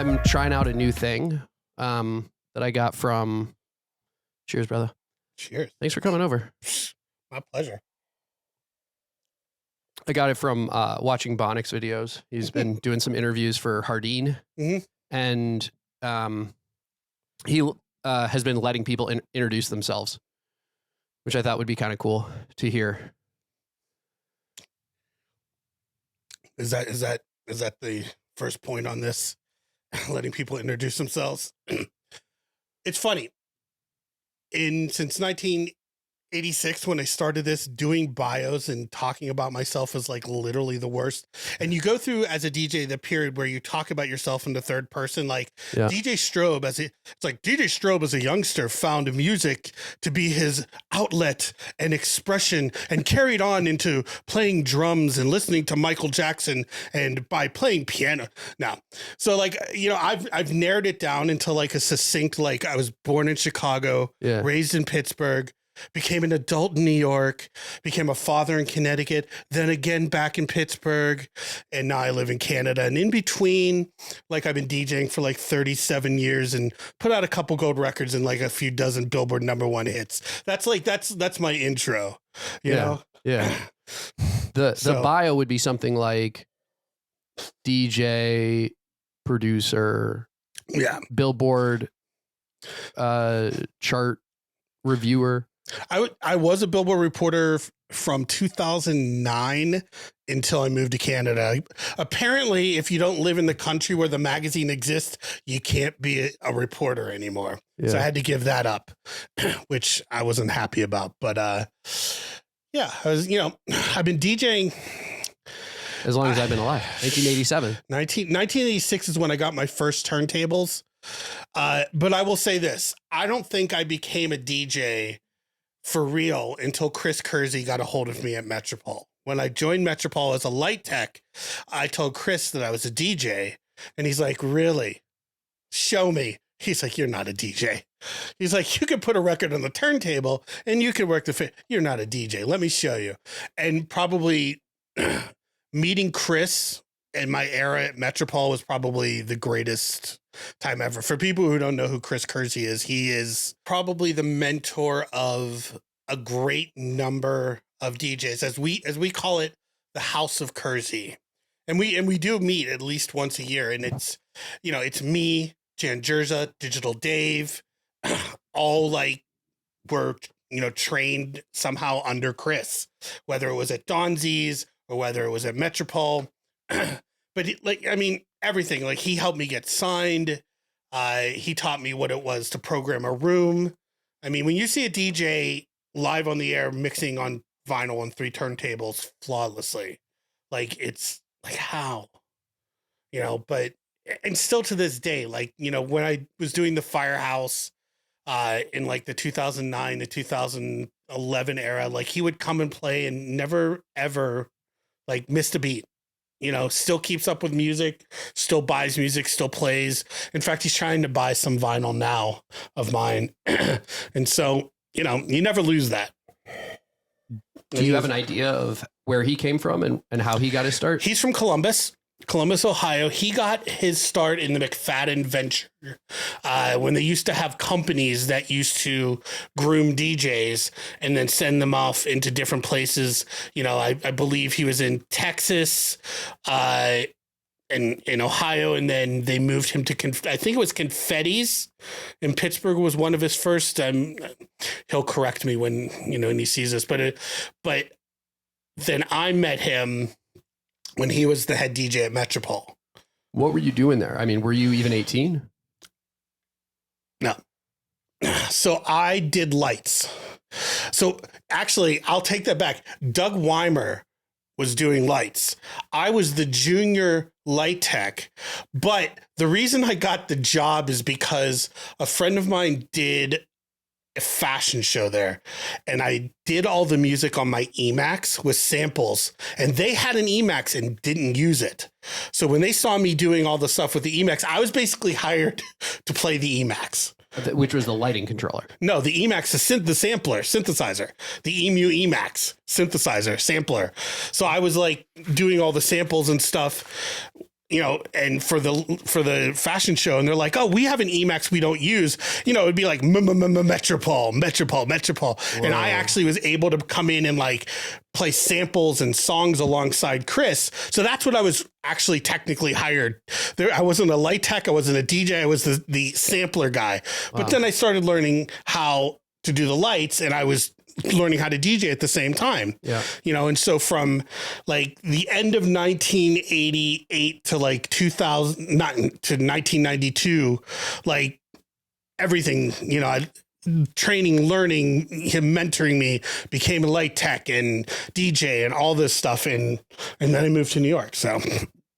I'm trying out a new thing that I got from... Cheers, brother. Cheers. Thanks for coming over. My pleasure. I got it from watching Bonix videos. He's been doing some interviews for Hardin. Mm-hmm. And he has been letting people introduce themselves, which I thought would be kind of cool to hear. Is that the first point on this? Letting people introduce themselves. It's funny. Since 1986, when I started this, doing bios and talking about myself is like literally the worst. And you go through as a DJ the period where you talk about yourself in the third person, like DJ Strobe it's like DJ Strobe as a youngster found music to be his outlet and expression and carried on into playing drums and listening to Michael Jackson and by playing piano. Now, so like, you know, I've narrowed it down into like a succinct, like I was born in Chicago, raised in Pittsburgh, became an adult in New York, became a father in Connecticut, then again back in Pittsburgh, and now I live in Canada. And in between, like I've been DJing for like 37 years and put out a couple gold records and like a few dozen Billboard #1 hits. That's my intro, you know? Yeah. The bio would be something like DJ, producer, Billboard, chart reviewer. I was a Billboard reporter from 2009 until I moved to Canada. Apparently, if you don't live in the country where the magazine exists, you can't be a reporter anymore. Yeah. So I had to give that up, which I wasn't happy about. But I was, I've been DJing as long as I've been alive. 1987. 1986 is when I got my first turntables. But I will say this. I don't think I became a DJ for real until Chris Kersey got a hold of me at Metropole. When I joined Metropole as a light tech, I told Chris that I was a DJ. And he's like, really? Show me. He's like, you're not a DJ. He's like, you can put a record on the turntable and you can work you're not a DJ. Let me show you. And probably meeting Chris in my era at Metropole was probably the greatest time ever. For people who don't know who Chris Kersey is, he is probably the mentor of a great number of DJs, as we call it, the House of Kersey. And we do meet at least once a year. And it's, it's me, Jan Jerza, Digital Dave, all like were, trained somehow under Chris, whether it was at Donzi's or whether it was at Metropole. But everything, like he helped me get signed. He taught me what it was to program a room. I mean, when you see a DJ live on the air mixing on vinyl on 3 turntables flawlessly, like it's like how, but and still to this day, like, when I was doing the Firehouse in like the 2009 to 2011 era, like he would come and play and never ever like missed a beat. Still keeps up with music, still buys music, still plays. In fact, he's trying to buy some vinyl now of mine. And so, you never lose that. Do you have an idea of where he came from and how he got his start? He's from Columbus, Ohio. He got his start in the McFadden venture when they used to have companies that used to groom DJs and then send them off into different places. I believe he was in Texas and in Ohio, and then they moved him to, I think it was Confetti's in Pittsburgh was one of his first. He'll correct me when he sees this, but then I met him when he was the head DJ at Metropole. What were you doing there? I mean, were you even 18? No. So I did lights. So actually, I'll take that back. Doug Weimer was doing lights. I was the junior light tech. But the reason I got the job is because a friend of mine did a fashion show there, and I did all the music on my Emacs with samples, and they had an Emacs and didn't use it. So when they saw me doing all the stuff with the Emacs, I was basically hired to play the Emacs. Which was the lighting controller? No, the Emacs, the sampler, synthesizer, the EMU Emacs synthesizer, sampler. So I was like doing all the samples and stuff, and for the fashion show, and they're like, oh, we have an Emacs we don't use. It'd be like Metropole. And I actually was able to come in and like play samples and songs alongside Chris. So that's what I was actually technically hired. I wasn't a light tech. I wasn't a DJ. I was the sampler guy. Wow. But then I started learning how to do the lights, and I was learning how to DJ at the same time. Yeah. And so from like the end of 1988 to like 2000, not to 1992, like everything, training, learning, him mentoring me, became a light tech and DJ and all this stuff. And then I moved to New York. So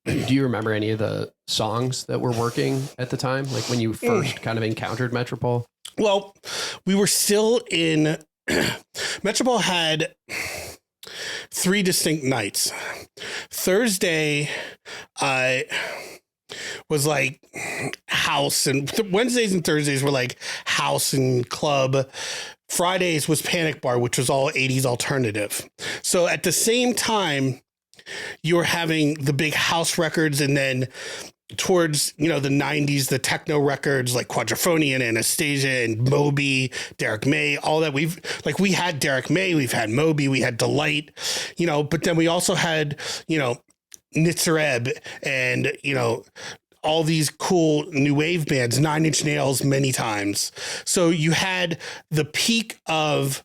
do you remember any of the songs that were working at the time? Like when you first kind of encountered Metropole? Well, we were still in Metropole had 3 distinct nights. Thursday, was like house, and Wednesdays and Thursdays were like house and club. Fridays was Panic Bar, which was all 80s alternative. So at the same time, you were having the big house records, and then towards, the 90s, the techno records like Quadrophony and Anastasia and Moby, Derek May, all that. We had Derek May, we've had Moby, we had Delight, but then we also had, Nitzareb and, all these cool new wave bands, 9 Inch Nails many times. So you had the peak of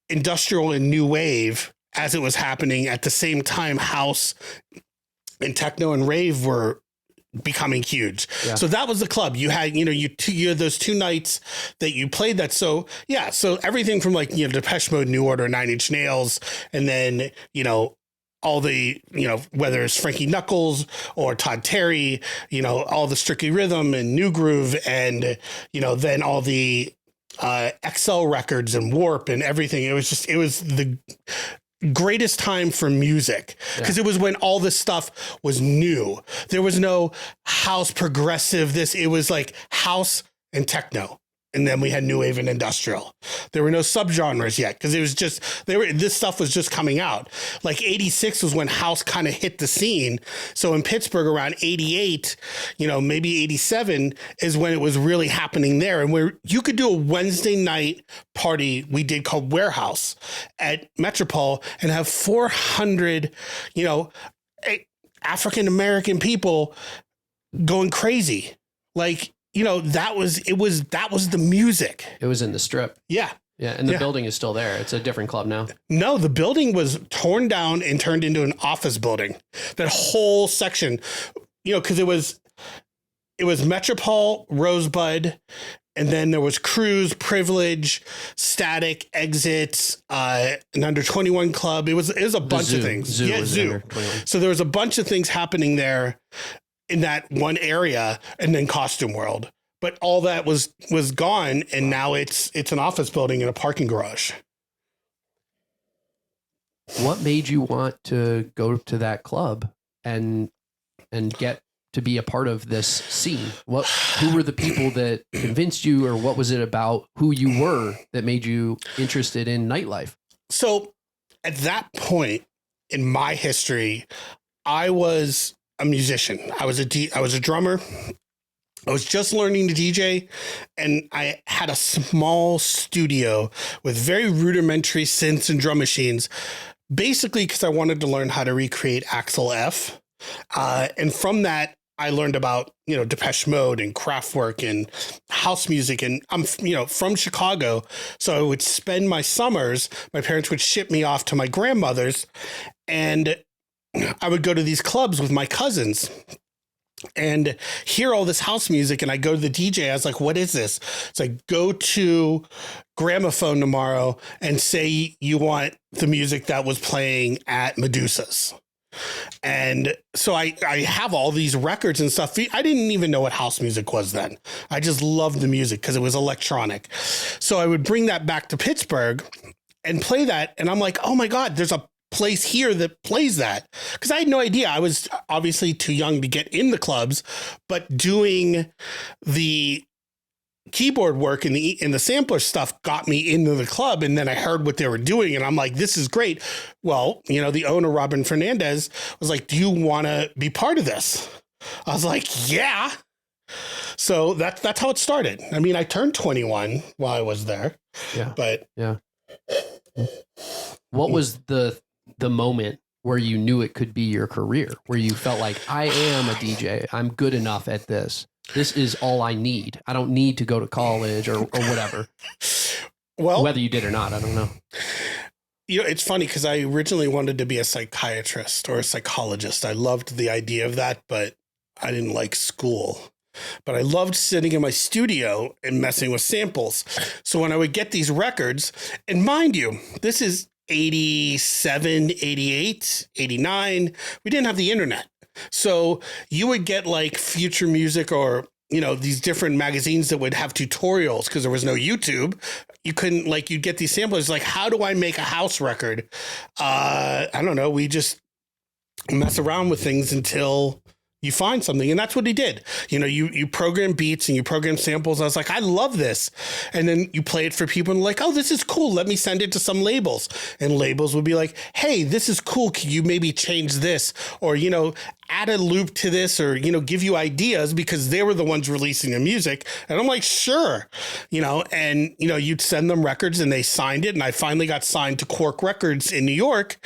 industrial and new wave as it was happening. At the same time, house and techno and rave were becoming huge. Yeah. So that was the club. You had, you had those 2 nights that you played that. So yeah. So everything from like, Depeche Mode, New Order, 9 Inch Nails, and then, all the, whether it's Frankie Knuckles or Todd Terry, all the Strictly Rhythm and New Groove, and, then all the XL records and Warp and everything. It was the greatest time for music, because it was when all this stuff was new. There was no house progressive. It was like house and techno. And then we had new wave and industrial. There were no subgenres yet, because it was just, this stuff was just coming out. Like 86 was when house kind of hit the scene. So in Pittsburgh around 88, maybe 87 is when it was really happening there. And where you could do a Wednesday night party we did called Warehouse at Metropole and have 400, African-American people going crazy. Like, that was the music. It was in the Strip. Yeah. Yeah. And the building is still there. It's a different club now. No, the building was torn down and turned into an office building. That whole section, because it was Metropole, Rosebud, and then there was Cruise, Privilege, Static, Exits, an Under 21 club. It was a bunch of things. Zoo. So there was a bunch of things happening there in that one area, and then Costume World. But all that was gone, and now it's an office building and a parking garage. What made you want to go to that club and get to be a part of this scene? Who were the people that convinced you, or what was it about who you were that made you interested in nightlife? So at that point in my history, I was a musician. I was a drummer. I was just learning to DJ, and I had a small studio with very rudimentary synths and drum machines, basically because I wanted to learn how to recreate Axel F. And from that, I learned about, Depeche Mode and Kraftwerk and house music. And I'm, from Chicago. So I would spend my summers, my parents would ship me off to my grandmother's, and I would go to these clubs with my cousins and hear all this house music. And I go to the DJ. I was like, what is this? It's like, go to Gramophone tomorrow and say you want the music that was playing at Medusa's. And so I have all these records and stuff. I didn't even know what house music was then. I just loved the music because it was electronic. So I would bring that back to Pittsburgh and play that. And I'm like, oh my God, there's a place here that plays that, because I had no idea. I was obviously too young to get in the clubs, but doing the keyboard work and the sampler stuff got me into the club. And then I heard what they were doing, and I'm like, this is great. Well, the owner, Robin Fernandez, was like, do you want to be part of this? I was like, yeah. So that's how it started. I mean, I turned 21 while I was there. Yeah. But yeah. What was the moment where you knew it could be your career, where you felt like, I am a DJ. I'm good enough at this. This is all I need. I don't need to go to college or whatever. Well, whether you did or not, I don't know. You know, it's funny because I originally wanted to be a psychiatrist or a psychologist. I loved the idea of that, but I didn't like school. But I loved sitting in my studio and messing with samples. So when I would get these records, and mind you, this is 87, 88, 89. We didn't have the internet. So you would get like Future Music or, you know, these different magazines that would have tutorials because there was no YouTube. You couldn't, like, you'd get these samples like, how do I make a house record? I don't know. We just mess around with things until you find something. And that's what he did. You know, you program beats and you program samples. I was like, I love this. And then you play it for people and like, oh, this is cool. Let me send it to some labels. And labels would be like, hey, this is cool. Can you maybe change this? Or, you know, add a loop to this, or, you know, give you ideas because they were the ones releasing the music. And I'm like, sure, you know, and, you know, you'd send them records and they signed it. And I finally got signed to Quark Records in New York.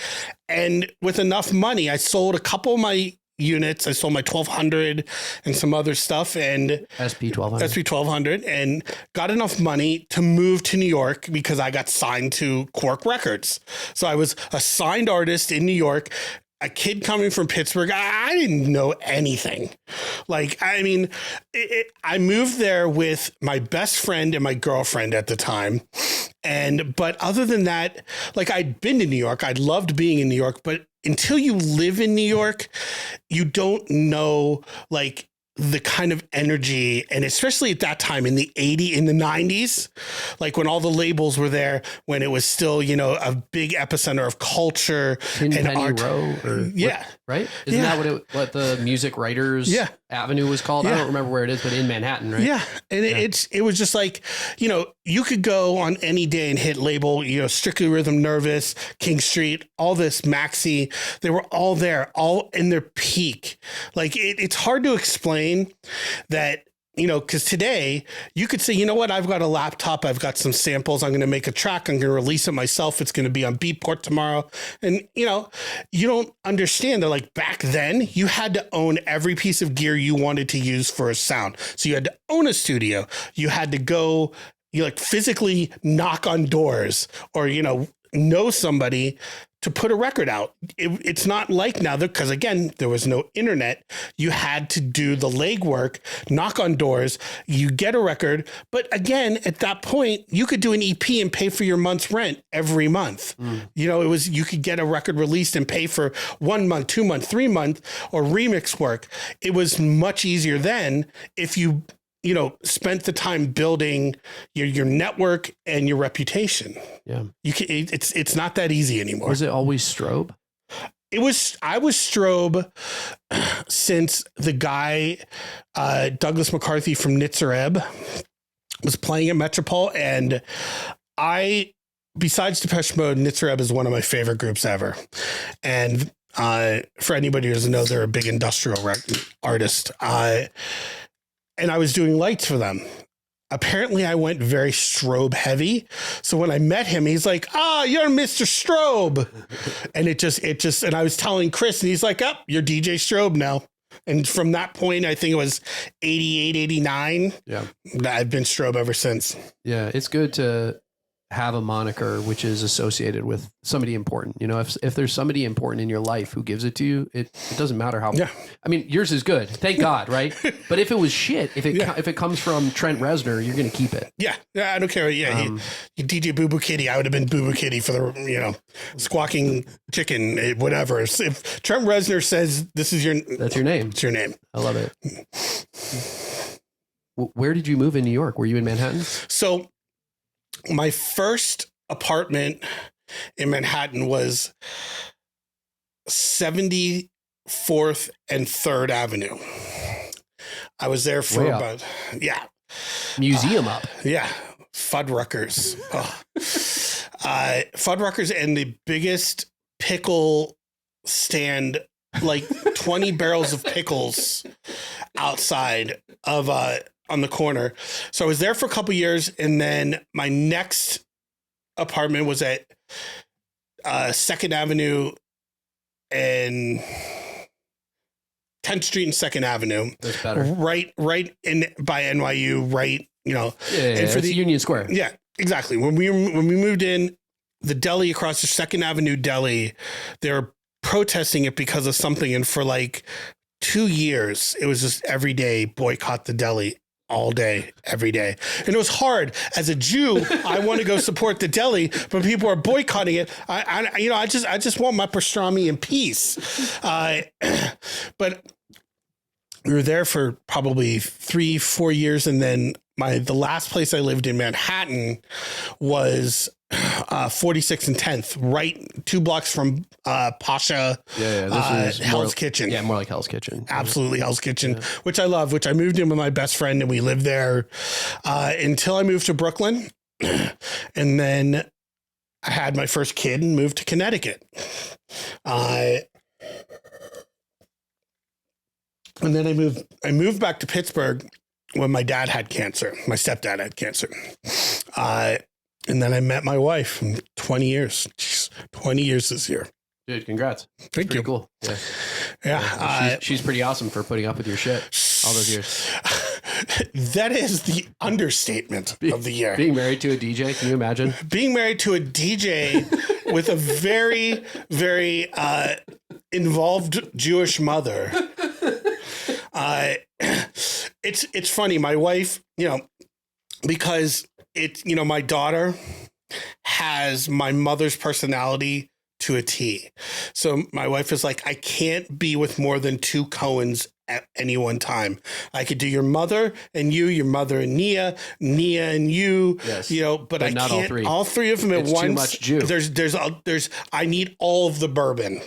And with enough money, I sold a couple of my units. I sold my 1200 and some other stuff, and SP 1200 and got enough money to move to New York because I got signed to Quark Records. So I was a signed artist in New York, a kid coming from Pittsburgh. I didn't know anything. Like, I mean, I moved there with my best friend and my girlfriend at the time. But other than that, like, I'd been to New York. I loved being in New York, but until you live in New York, you don't know, like, the kind of energy, and especially at that time in the 90s, like when all the labels were there, when it was still, you know, a big epicenter of culture and art. Row or yeah. Right? Isn't that what the Music Writers Avenue was called? I don't remember where it is, but in Manhattan, right? Yeah. And it was just like, you know, you could go on any day and hit label, you know, Strictly Rhythm, Nervous, King Street, all this, Maxi. They were all there, all in their peak. Like, it's hard to explain that, you know, because today you could say, you know what, I've got a laptop, I've got some samples, I'm going to make a track, I'm going to release it myself, it's going to be on Beatport tomorrow. And, you know, you don't understand that, like, back then you had to own every piece of gear you wanted to use for a sound. So you had to own a studio, you had to go, you like physically knock on doors, or, you know somebody to put a record out. It's not like now, because again, there was no internet. You had to do the legwork, knock on doors, you get a record. But again, at that point, you could do an EP and pay for your month's rent every month. You know, you could get a record released and pay for 1 month, 2 month, 3 month, or remix work. It was much easier then if you spent the time building your network and your reputation. Yeah. It's not that easy anymore. Was it always Strobe? I was Strobe since the guy, Douglas McCarthy from Nitzareb, was playing at Metropole. And besides Depeche Mode, Nitzareb is one of my favorite groups ever. And for anybody who doesn't know, they're a big industrial artist. And I was doing lights for them. Apparently, I went very Strobe heavy. So when I met him, he's like, you're Mr. Strobe. And it just, and I was telling Chris, and he's like, you're DJ Strobe now. And from that point, I think it was 88, 89. Yeah. I've been Strobe ever since. Yeah. It's good to have a moniker which is associated with somebody important. You know, if there's somebody important in your life who gives it to you, it doesn't matter how. Yeah. I mean, yours is good, thank God, right? But if it was shit, if it comes from Trent Reznor, you're going to keep it. Yeah, I don't care. Yeah, you DJ Boo Boo Kitty, I would have been Boo Boo Kitty for the squawking chicken, whatever. If Trent Reznor says this is that's your name. It's your name. I love it. Where did you move in New York? Were you in Manhattan? So my first apartment in Manhattan was 74th and 3rd Avenue. I was there for about, Museum up. Yeah. Fuddruckers. Fuddruckers, and the biggest pickle stand like 20 barrels of pickles outside of on the corner. So I was there for a couple years, and then my next apartment was at 2nd Avenue and 10th Street and 2nd Avenue. That's better. Right in by NYU, right, Yeah, and for the Union Square. Yeah, exactly. When we moved in, the deli across the 2nd Avenue deli, they were protesting it because of something, and for like 2 years, it was just every day boycott the deli. All day, every day. And it was hard. As a Jew, I want to go support the deli, but people are boycotting it. I just want my pastrami in peace. But we were there for probably 3-4 years. And then the last place I lived in Manhattan was 46 and 10th, right 2 blocks from Pasha. This is Hell's Kitchen. Yeah, more like Hell's Kitchen. Absolutely, Hell's Kitchen, which I love, which I moved in with my best friend, and we lived there until I moved to Brooklyn. And then I had my first kid and moved to Connecticut. And then I moved back to Pittsburgh when my dad had cancer. My stepdad had cancer. And then I met my wife in 20 years. Jeez, 20 years this year. Dude, congrats. Thank you. Cool. Yeah. Yeah. She's pretty awesome for putting up with your shit all those years. That is the understatement of the year. Being married to a DJ, can you imagine? Being married to a DJ with a very, very involved Jewish mother. It's funny. My wife, because my daughter has my mother's personality to a T. So my wife is like, I can't be with more than 2 Cohens at any one time. I could do your mother and you, your mother and Nia and you, yes. But I not can't all three of them at once. Too much Jew. I need all of the bourbon.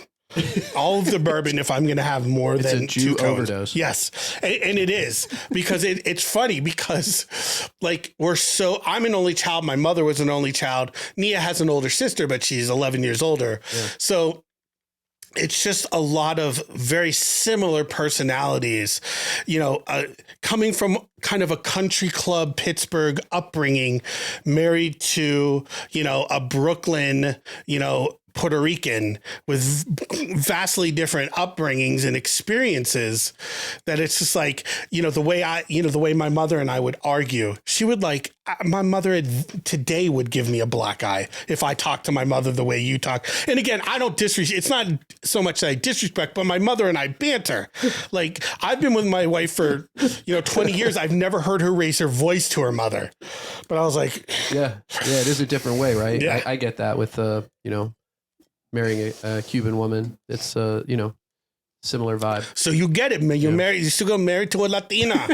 All of the bourbon if I'm going to have more than a Jew 2 Cohens. Overdose. Yes. And it is because it's funny because like I'm an only child. My mother was an only child. Nia has an older sister, but she's 11 years older. Yeah. So it's just a lot of very similar personalities, coming from kind of a country club Pittsburgh upbringing, married to, a Brooklyn, Puerto Rican with vastly different upbringings and experiences, that it's just like, the way my mother and I would argue, she would my mother today would give me a black eye if I talked to my mother the way you talk. And again, I don't disrespect. It's not so much that I disrespect, but my mother and I banter. Like I've been with my wife for, 20 years. I've never heard her raise her voice to her mother, but I was like, yeah, it is a different way. Right. Yeah. I get that with, marrying a Cuban woman. It's, similar vibe. So you get it, man. You're married. You still got married to a Latina,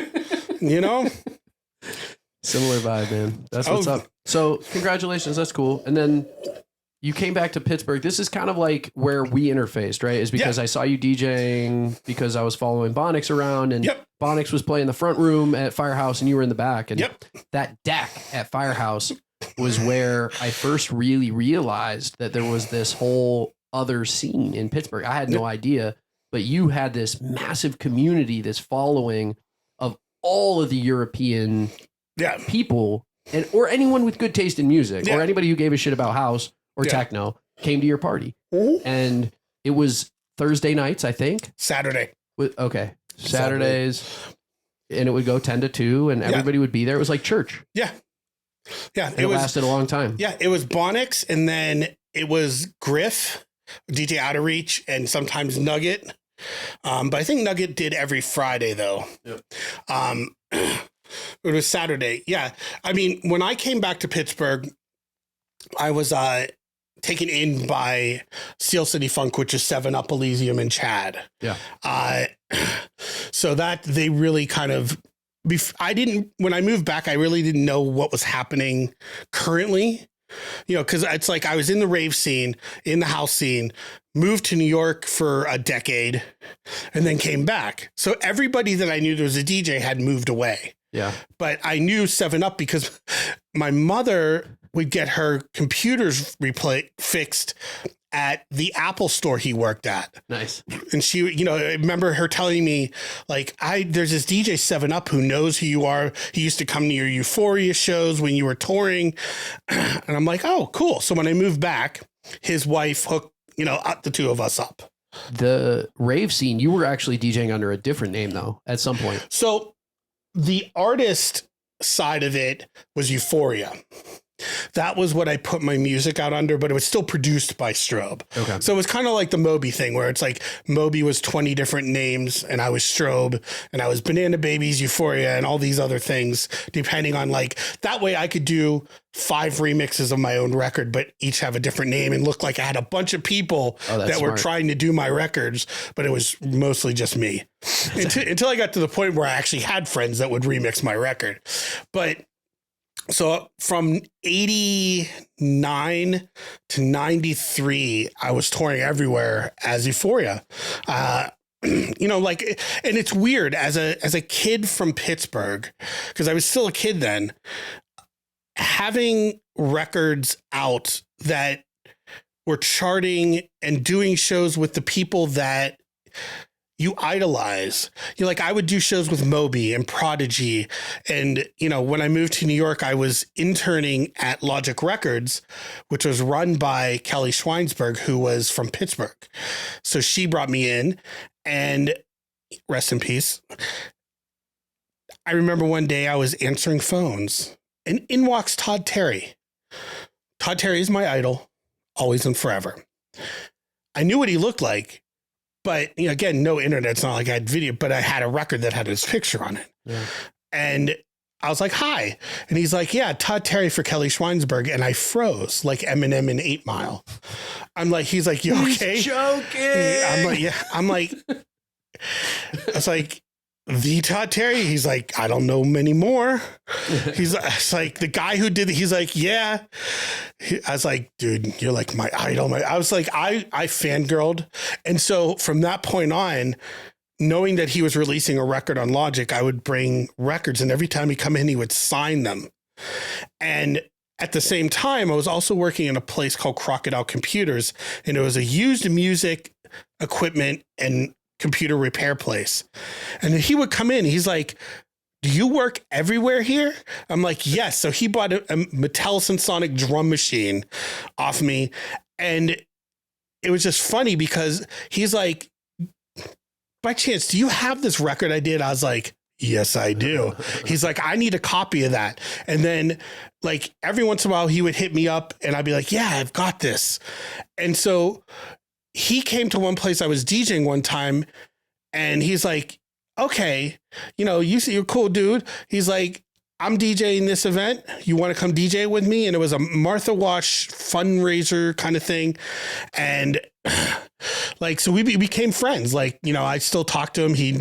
Similar vibe, man. That's what's up. So congratulations. That's cool. And then you came back to Pittsburgh. This is kind of like where we interfaced, right? Is because I saw you DJing because I was following Bonix around, and Bonix was playing the front room at Firehouse and you were in the back. And that deck at Firehouse was where I first really realized that there was this whole other scene in Pittsburgh. I had no idea, but you had this massive community, this following of all of the European people or anyone with good taste in music or anybody who gave a shit about house or techno came to your party. Mm-hmm. And it was Thursday nights, I think. Saturday. Saturdays. And it would go 10 to 2 and everybody would be there. It was like church. Yeah. Yeah. It lasted a long time. Yeah. It was Bonix, and then it was Griff, DJ Outreach, and sometimes Nugget. But I think Nugget did every Friday though. Yep. It was Saturday. Yeah. I mean, when I came back to Pittsburgh, I was taken in by Steel City Funk, which is 7-Up, Elysium, and Chad. Yeah. So that they really kind of, when I moved back, I really didn't know what was happening currently, because it's like I was in the rave scene, in the house scene, moved to New York for a decade, and then came back. So everybody that I knew that was a DJ had moved away. Yeah. But I knew 7-Up because my mother would get her computers fixed at the Apple store he worked at. Nice. And she, I remember her telling me, like, there's this DJ 7 Up who knows who you are. He used to come to your Euphoria shows when you were touring. And I'm like, oh, cool. So when I moved back, his wife hooked, the two of us up. The rave scene, you were actually DJing under a different name, though, at some point. So the artist side of it was Euphoria. That was what I put my music out under, but it was still produced by Strobe. Okay. So it was kind of like the Moby thing, where it's like Moby was 20 different names and I was Strobe and I was Banana Babies, Euphoria, and all these other things, depending on that way I could do 5 remixes of my own record, but each have a different name and look like I had a bunch of people that were trying to do my records, but it was mostly just me until I got to the point where I actually had friends that would remix my record. But so from 89 to 93, I was touring everywhere as Euphoria. And it's weird as a kid from Pittsburgh, because I was still a kid then, having records out that were charting and doing shows with the people that you idolize. I would do shows with Moby and Prodigy. And, when I moved to New York, I was interning at Logic Records, which was run by Kelly Schweinsberg, who was from Pittsburgh. So she brought me in, and rest in peace. I remember one day I was answering phones and in walks Todd Terry. Todd Terry is my idol, always and forever. I knew what he looked like. But again, no internet. It's not like I had video, but I had a record that had his picture on it. Yeah. And I was like, hi. And he's like, yeah, Todd Terry for Kelly Schweinsberg. And I froze like Eminem in 8 Mile. He's like, you okay? He's joking. I'm like, yeah. I was like, the Todd Terry? He's like, I don't know many more. It's like the guy who did it. He's like, yeah. I was like, dude, you're like my idol. I was like, I fangirled. And so from that point on, knowing that he was releasing a record on Logic, I would bring records, and every time he'd come in, he would sign them. And at the same time, I was also working in a place called Crocodile Computers, and it was a used music equipment and computer repair place. And he would come in, he's like, do you work everywhere here? I'm like, yes. So he bought a Mattel Sensonic drum machine off me. And it was just funny because he's like, by chance, do you have this record I did? I was like, yes, I do. He's like, I need a copy of that. And then every once in a while he would hit me up and I'd be like, yeah, I've got this. And so he came to one place I was DJing one time, and he's like, okay, you're a cool dude. He's like, I'm DJing this event. You want to come DJ with me? And it was a Martha Wash fundraiser kind of thing. And so we became friends. I still talk to him. He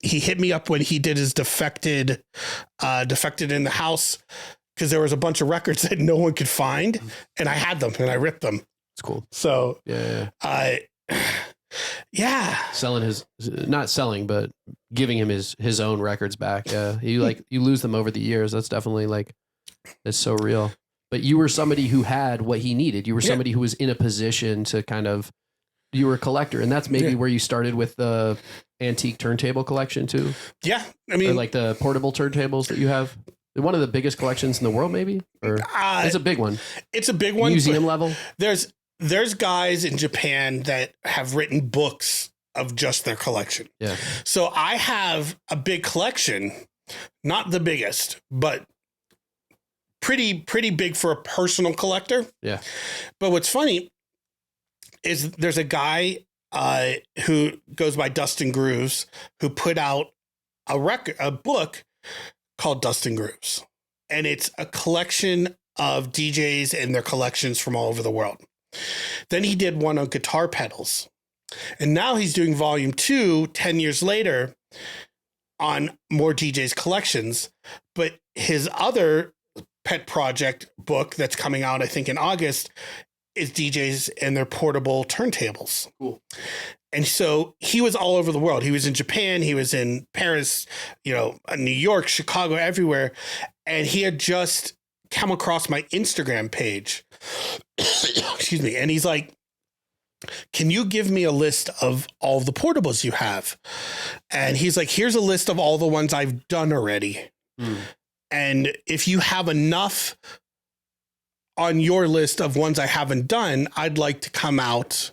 hit me up when he did his Defected in the House, because there was a bunch of records that no one could find, and I had them and I ripped them. It's cool. So yeah. Not selling, but giving him his own records back. Yeah. You lose them over the years. That's definitely it's so real. But you were somebody who had what he needed. You were somebody who was in a position to you were a collector, and that's maybe where you started with the antique turntable collection too. Yeah. I mean, or the portable turntables that you have. One of the biggest collections in the world, maybe? Or it's a big one. It's a big one. Museum level. There's guys in Japan that have written books of just their collection. Yeah. So I have a big collection, not the biggest, but pretty big for a personal collector. Yeah. But what's funny is there's a guy who goes by Dustin Grooves, who put out a book called Dustin Grooves. And it's a collection of DJs and their collections from all over the world. Then he did one on guitar pedals. And now he's doing volume 2, 10 years later, on more DJs collections. But his other pet project book that's coming out, I think in August, is DJs and their portable turntables. Cool. And so he was all over the world. He was in Japan. He was in Paris, New York, Chicago, everywhere. And he had just come across my Instagram page. Excuse me. And he's like, can you give me a list of all the portables you have? And he's like, here's a list of all the ones I've done already. And if you have enough on your list of ones I haven't done, I'd like to come out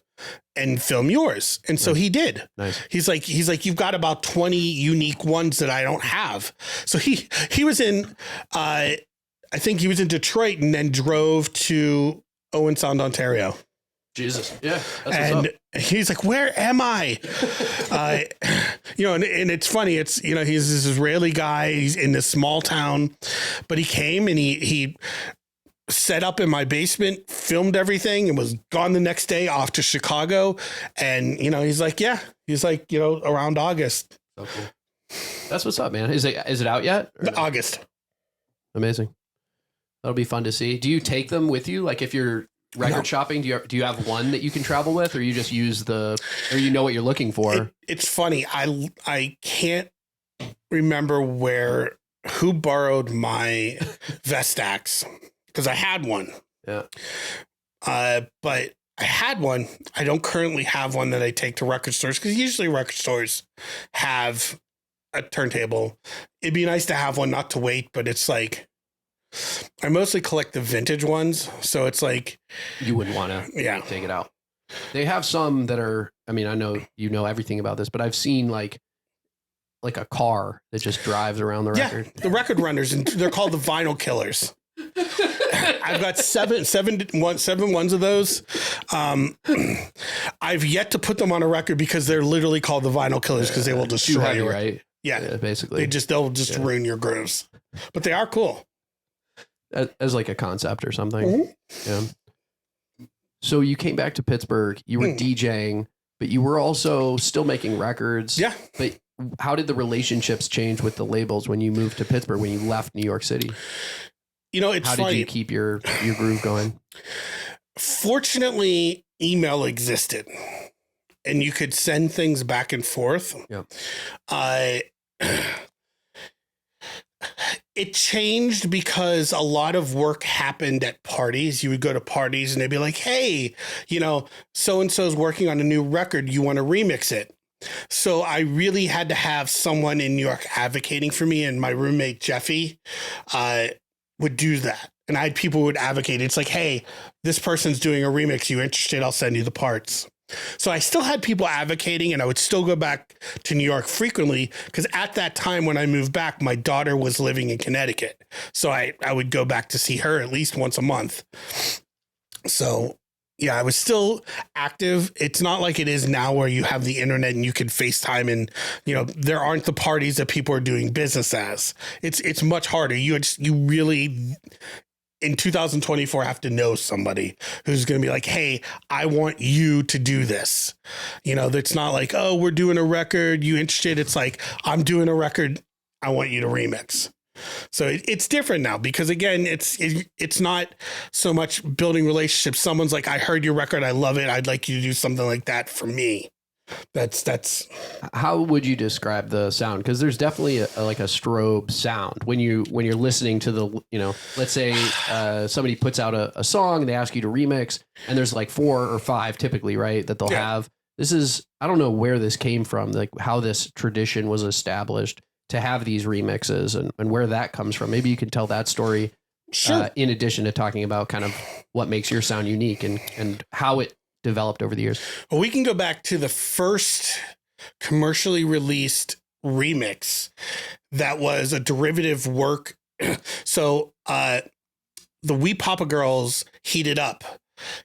and film yours. And so he did. Nice. He's like, you've got about 20 unique ones that I don't have. So he was in, I think he was in Detroit and then drove to Owen Sound, Ontario. Jesus. Yeah. That's And what's up. he's like, where am I? And it's funny. It's, he's this Israeli guy. He's in this small town, but he came and he set up in my basement, filmed everything, and was gone the next day off to Chicago. And, he's like, around August. So cool. That's what's up, man. Is it out yet? August. Amazing. That'll be fun to see. Do you take them with you? Like if you're record shopping, do you have one that you can travel with, or you just use or what you're looking for? It's funny. I can't remember who borrowed my Vestax. Because I had one. Yeah. But I had one. I don't currently have one that I take to record stores, because usually record stores have a turntable. It'd be nice to have one, not to wait, but it's like, I mostly collect the vintage ones. So it's like, you wouldn't want to take it out. They have some that are, I know you know everything about this, but I've seen like a car that just drives around the record. The record runners, and they're called the vinyl killers. I've got seven ones of those. I've yet to put them on a record because they're literally called the vinyl killers, because they will destroy you. Right? Yeah, basically. They'll just ruin your grooves. But they are cool. As like a concept or something. Yeah. So you came back to Pittsburgh, you were DJing, but you were also still making records. Yeah. But how did the relationships change with the labels when you moved to Pittsburgh, when you left New York City? It's how funny. did you keep your groove going? Fortunately, email existed and you could send things back and forth. Yeah. It changed because a lot of work happened at parties. You would go to parties and they'd be like, hey, so-and-so's working on a new record. You want to remix it? So I really had to have someone in New York advocating for me, and my roommate, Jeffy, would do that. And I had people who would advocate. It's like, hey, this person's doing a remix. You interested? I'll send you the parts. So I still had people advocating, and I would still go back to New York frequently, because at that time when I moved back, my daughter was living in Connecticut. So I would go back to see her at least once a month. So yeah, I was still active. It's not like it is now where you have the internet and you can FaceTime, and there aren't the parties that people are doing business as. It's much harder. You really in 2024 have to know somebody who's going to be like, hey, I want you to do this. It's not like, oh, we're doing a record, you interested? It's like, I'm doing a record, I want you to remix. So it's different now, because again, it's not so much building relationships. Someone's like, I heard your record, I love it, I'd like you to do something like that for me. That's how would you describe the sound? Because there's definitely a strobe sound when you're listening to the, let's say somebody puts out a song and they ask you to remix, and there's like 4 or 5 typically, right, that they'll have. This is, I don't know where this came from, like how this tradition was established to have these remixes, and where that comes from. Maybe you can tell that story. Sure. In addition to talking about kind of what makes your sound unique and how it developed over the years. Well, we can go back to the first commercially released remix that was a derivative work. So the We Papa Girls Heat It Up.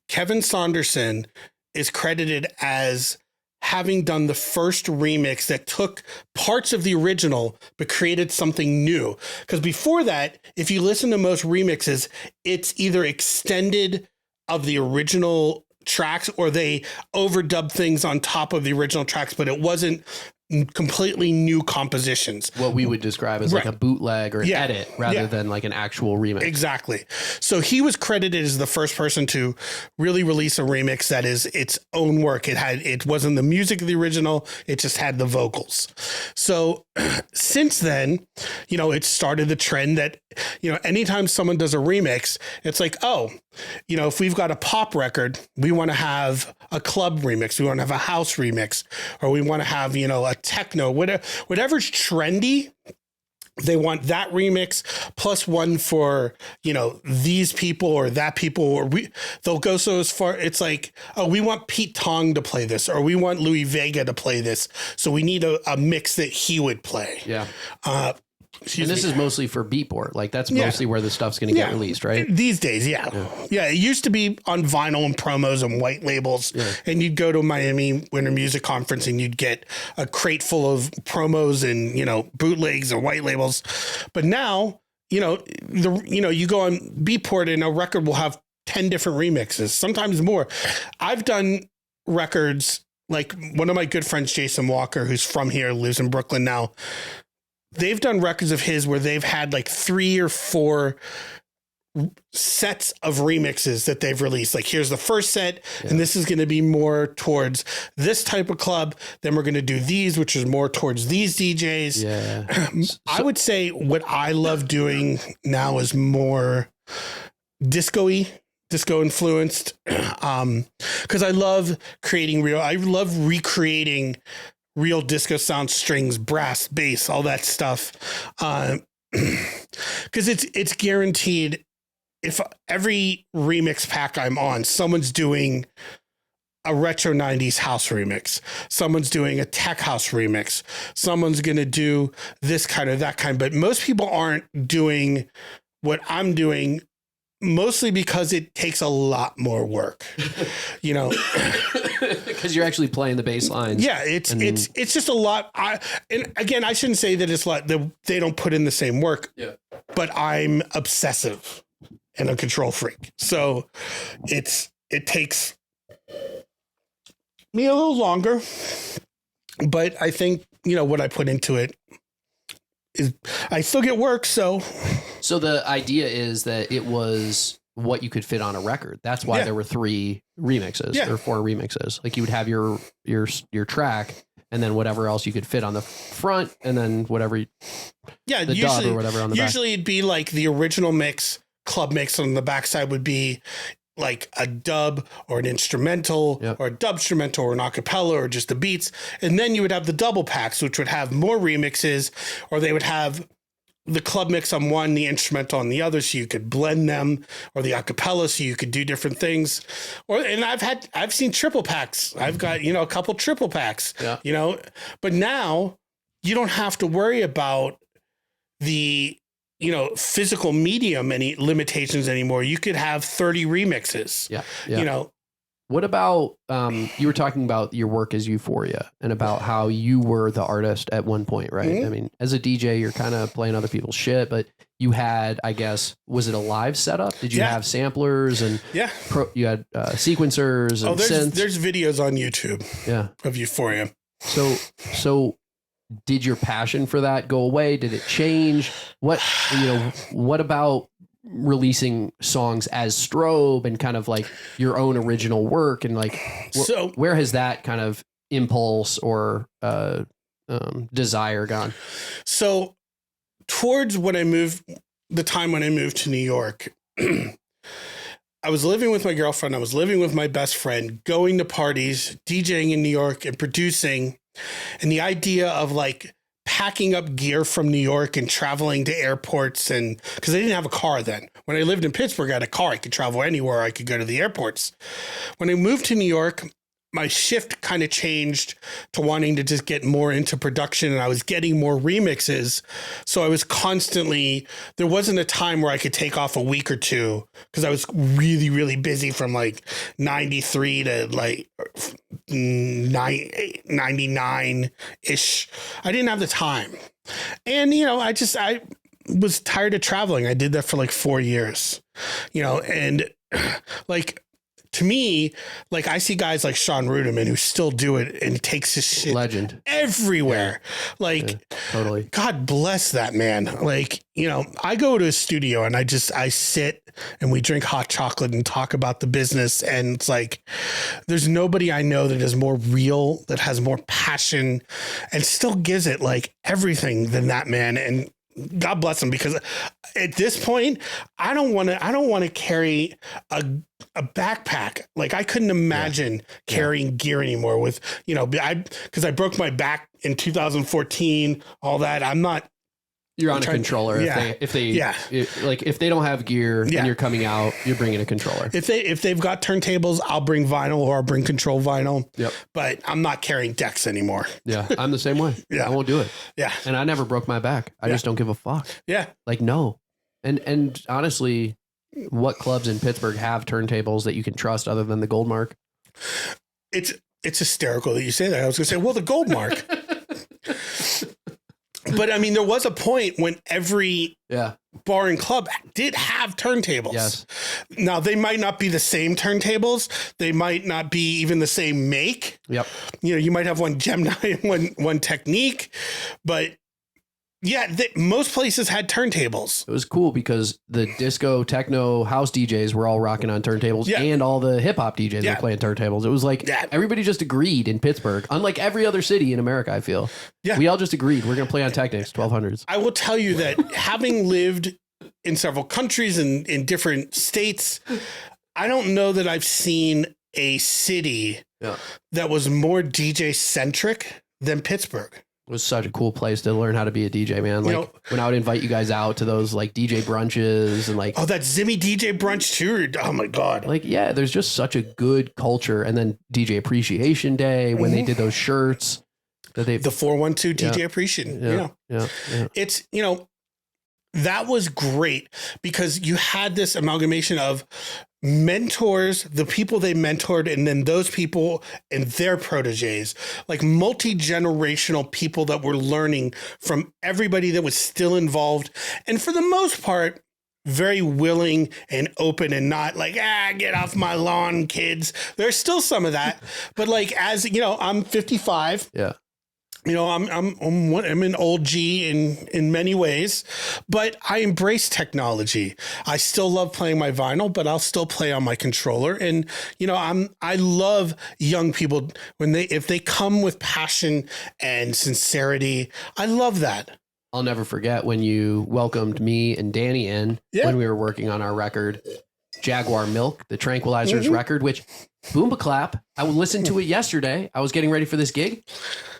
Kevin Saunderson is credited as having done the first remix that took parts of the original but created something new. Because before that, if you listen to most remixes, it's either extended of the original tracks or they overdub things on top of the original tracks, but it wasn't completely new compositions. What we would describe as like a bootleg or edit rather than like an actual remix. Exactly. So he was credited as the first person to really release a remix that is its own work. It wasn't the music of the original, it just had the vocals. So since then, it started the trend that anytime someone does a remix, it's like, oh, if we've got a pop record, we want to have a club remix, we want to have a house remix, or we want to have, a techno, whatever's trendy. They want that remix plus one for, these people or that people, or they'll go so as far. It's like, oh, we want Pete Tong to play this, or we want Louis Vega to play this. So we need a mix that he would play. Yeah. And this is mostly for Beatport. Like that's mostly where the stuff's going to get released, right? These days, yeah. It used to be on vinyl and promos and white labels. Yeah. And you'd go to Miami Winter Music Conference and you'd get a crate full of promos and, bootlegs or white labels. But now, you go on Beatport and a record will have 10 different remixes, sometimes more. I've done records like one of my good friends, Jason Walker, who's from here, lives in Brooklyn now. They've done records of his where they've had like 3 or 4 sets of remixes that they've released. Like, here's the first set, and this is going to be more towards this type of club. Then we're going to do these, which is more towards these DJs. Yeah. I would say what I love doing now is more disco influenced. Because I love recreating real disco sound, strings, brass, bass, all that stuff. Because it's guaranteed. If every remix pack I'm on, someone's doing a retro 90s house remix, someone's doing a tech house remix, someone's going to do this kind or that kind. But most people aren't doing what I'm doing, mostly because it takes a lot more work, because you're actually playing the bass lines. Yeah, it's just a lot. And again, I shouldn't say that it's like they don't put in the same work. Yeah, but I'm obsessive and a control freak, so it takes me a little longer. But I think what I put into it is I still get work. So the idea is that it was what you could fit on a record. That's why there were 3 remixes or 4 remixes. Like you would have your track and then whatever else you could fit on the front and then whatever. The dub or whatever on the back. Usually it'd be like the original mix, club mix on the backside would be like a dub or an instrumental or a dub instrumental or an acapella or just the beats. And then you would have the double packs, which would have more remixes, or they would have the club mix on one, the instrumental on the other, so you could blend them, or the acapella, so you could do different things. And I've seen triple packs. I've got, a couple triple packs, but now you don't have to worry about the, physical medium, any limitations anymore. You could have 30 remixes, What about, you were talking about your work as Euphoria and about how you were the artist at one point, right? Mm-hmm. I mean, as a DJ, you're kind of playing other people's shit, but you had, I guess, was it a live setup? Did you have samplers and you had sequencers and synths? There's videos on YouTube of Euphoria. So did your passion for that go away? Did it change? What about releasing songs as Strobe and kind of like your own original work and like where has that kind of impulse or desire gone? So towards the time when I moved to New York, I was living with my girlfriend. I was living with my best friend, going to parties, DJing in New York and producing. And the idea of like packing up gear from New York and traveling to airports, and because I didn't have a car then. When I lived in Pittsburgh, I had a car. I could travel anywhere. I could go to the airports. When I moved to New York, my shift kind of changed to wanting to just get more into production, and I was getting more remixes. So I was there wasn't a time where I could take off a week or two because I was really, really busy from like 93 to like 99-ish. I didn't have the time. And, I was tired of traveling. I did that for like 4 years, and like, to me, like I see guys like Sean Ruderman who still do it and takes his shit legend everywhere. Like, totally. God bless that man. Like, I go to a studio and I sit and we drink hot chocolate and talk about the business. And it's like, there's nobody I know that is more real, that has more passion and still gives it like everything than that man. And God bless them, because at this point, I don't want to carry a backpack. Like, I couldn't imagine carrying gear anymore with, because I broke my back in 2014, all that. I'm not. You're on a controller. If they don't have gear and you're coming out, you're bringing a controller. If they've got turntables, I'll bring vinyl, or I'll bring control vinyl. Yep. But I'm not carrying decks anymore. Yeah. I'm the same way. Yeah. I won't do it. Yeah. And I never broke my back. I just don't give a fuck. Yeah. Like, no. And honestly, what clubs in Pittsburgh have turntables that you can trust other than the Gold Mark? It's hysterical that you say that. I was going to say, well, the Gold Mark. But I mean, there was a point when every bar and club did have turntables. Yes. Now, they might not be the same turntables. They might not be even the same make. Yep. You might have one Gemini and one Technique, but most places had turntables. It was cool because the disco, techno, house DJs were all rocking on turntables, and all the hip hop DJs were playing turntables. It was like everybody just agreed in Pittsburgh, unlike every other city in America, I feel. Yeah. We all just agreed we're going to play on Technics 1200s. I will tell you that having lived in several countries and in different states, I don't know that I've seen a city that was more DJ centric than Pittsburgh. It was such a cool place to learn how to be a DJ, man. Like, when I would invite you guys out to those like DJ brunches and like, that Zimmy DJ brunch too. Oh my God. Like, there's just such a good culture. And then DJ Appreciation Day, when they did those shirts that the 412 DJ Appreciation. It's, that was great because you had this amalgamation of mentors, the people they mentored, and then those people and their proteges, like multi-generational people that were learning from everybody that was still involved. And for the most part, very willing and open and not like, get off my lawn, kids. There's still some of that. But like, as I'm 55. Yeah. I'm an old G in many ways, but I embrace technology. I still love playing my vinyl, but I'll still play on my controller. And I love young people if they come with passion and sincerity. I love that. I'll never forget when you welcomed me and Danny in when we were working on our record, Jaguar Milk, the Tranquilizers record, which boom clap. I listened to it yesterday. I was getting ready for this gig.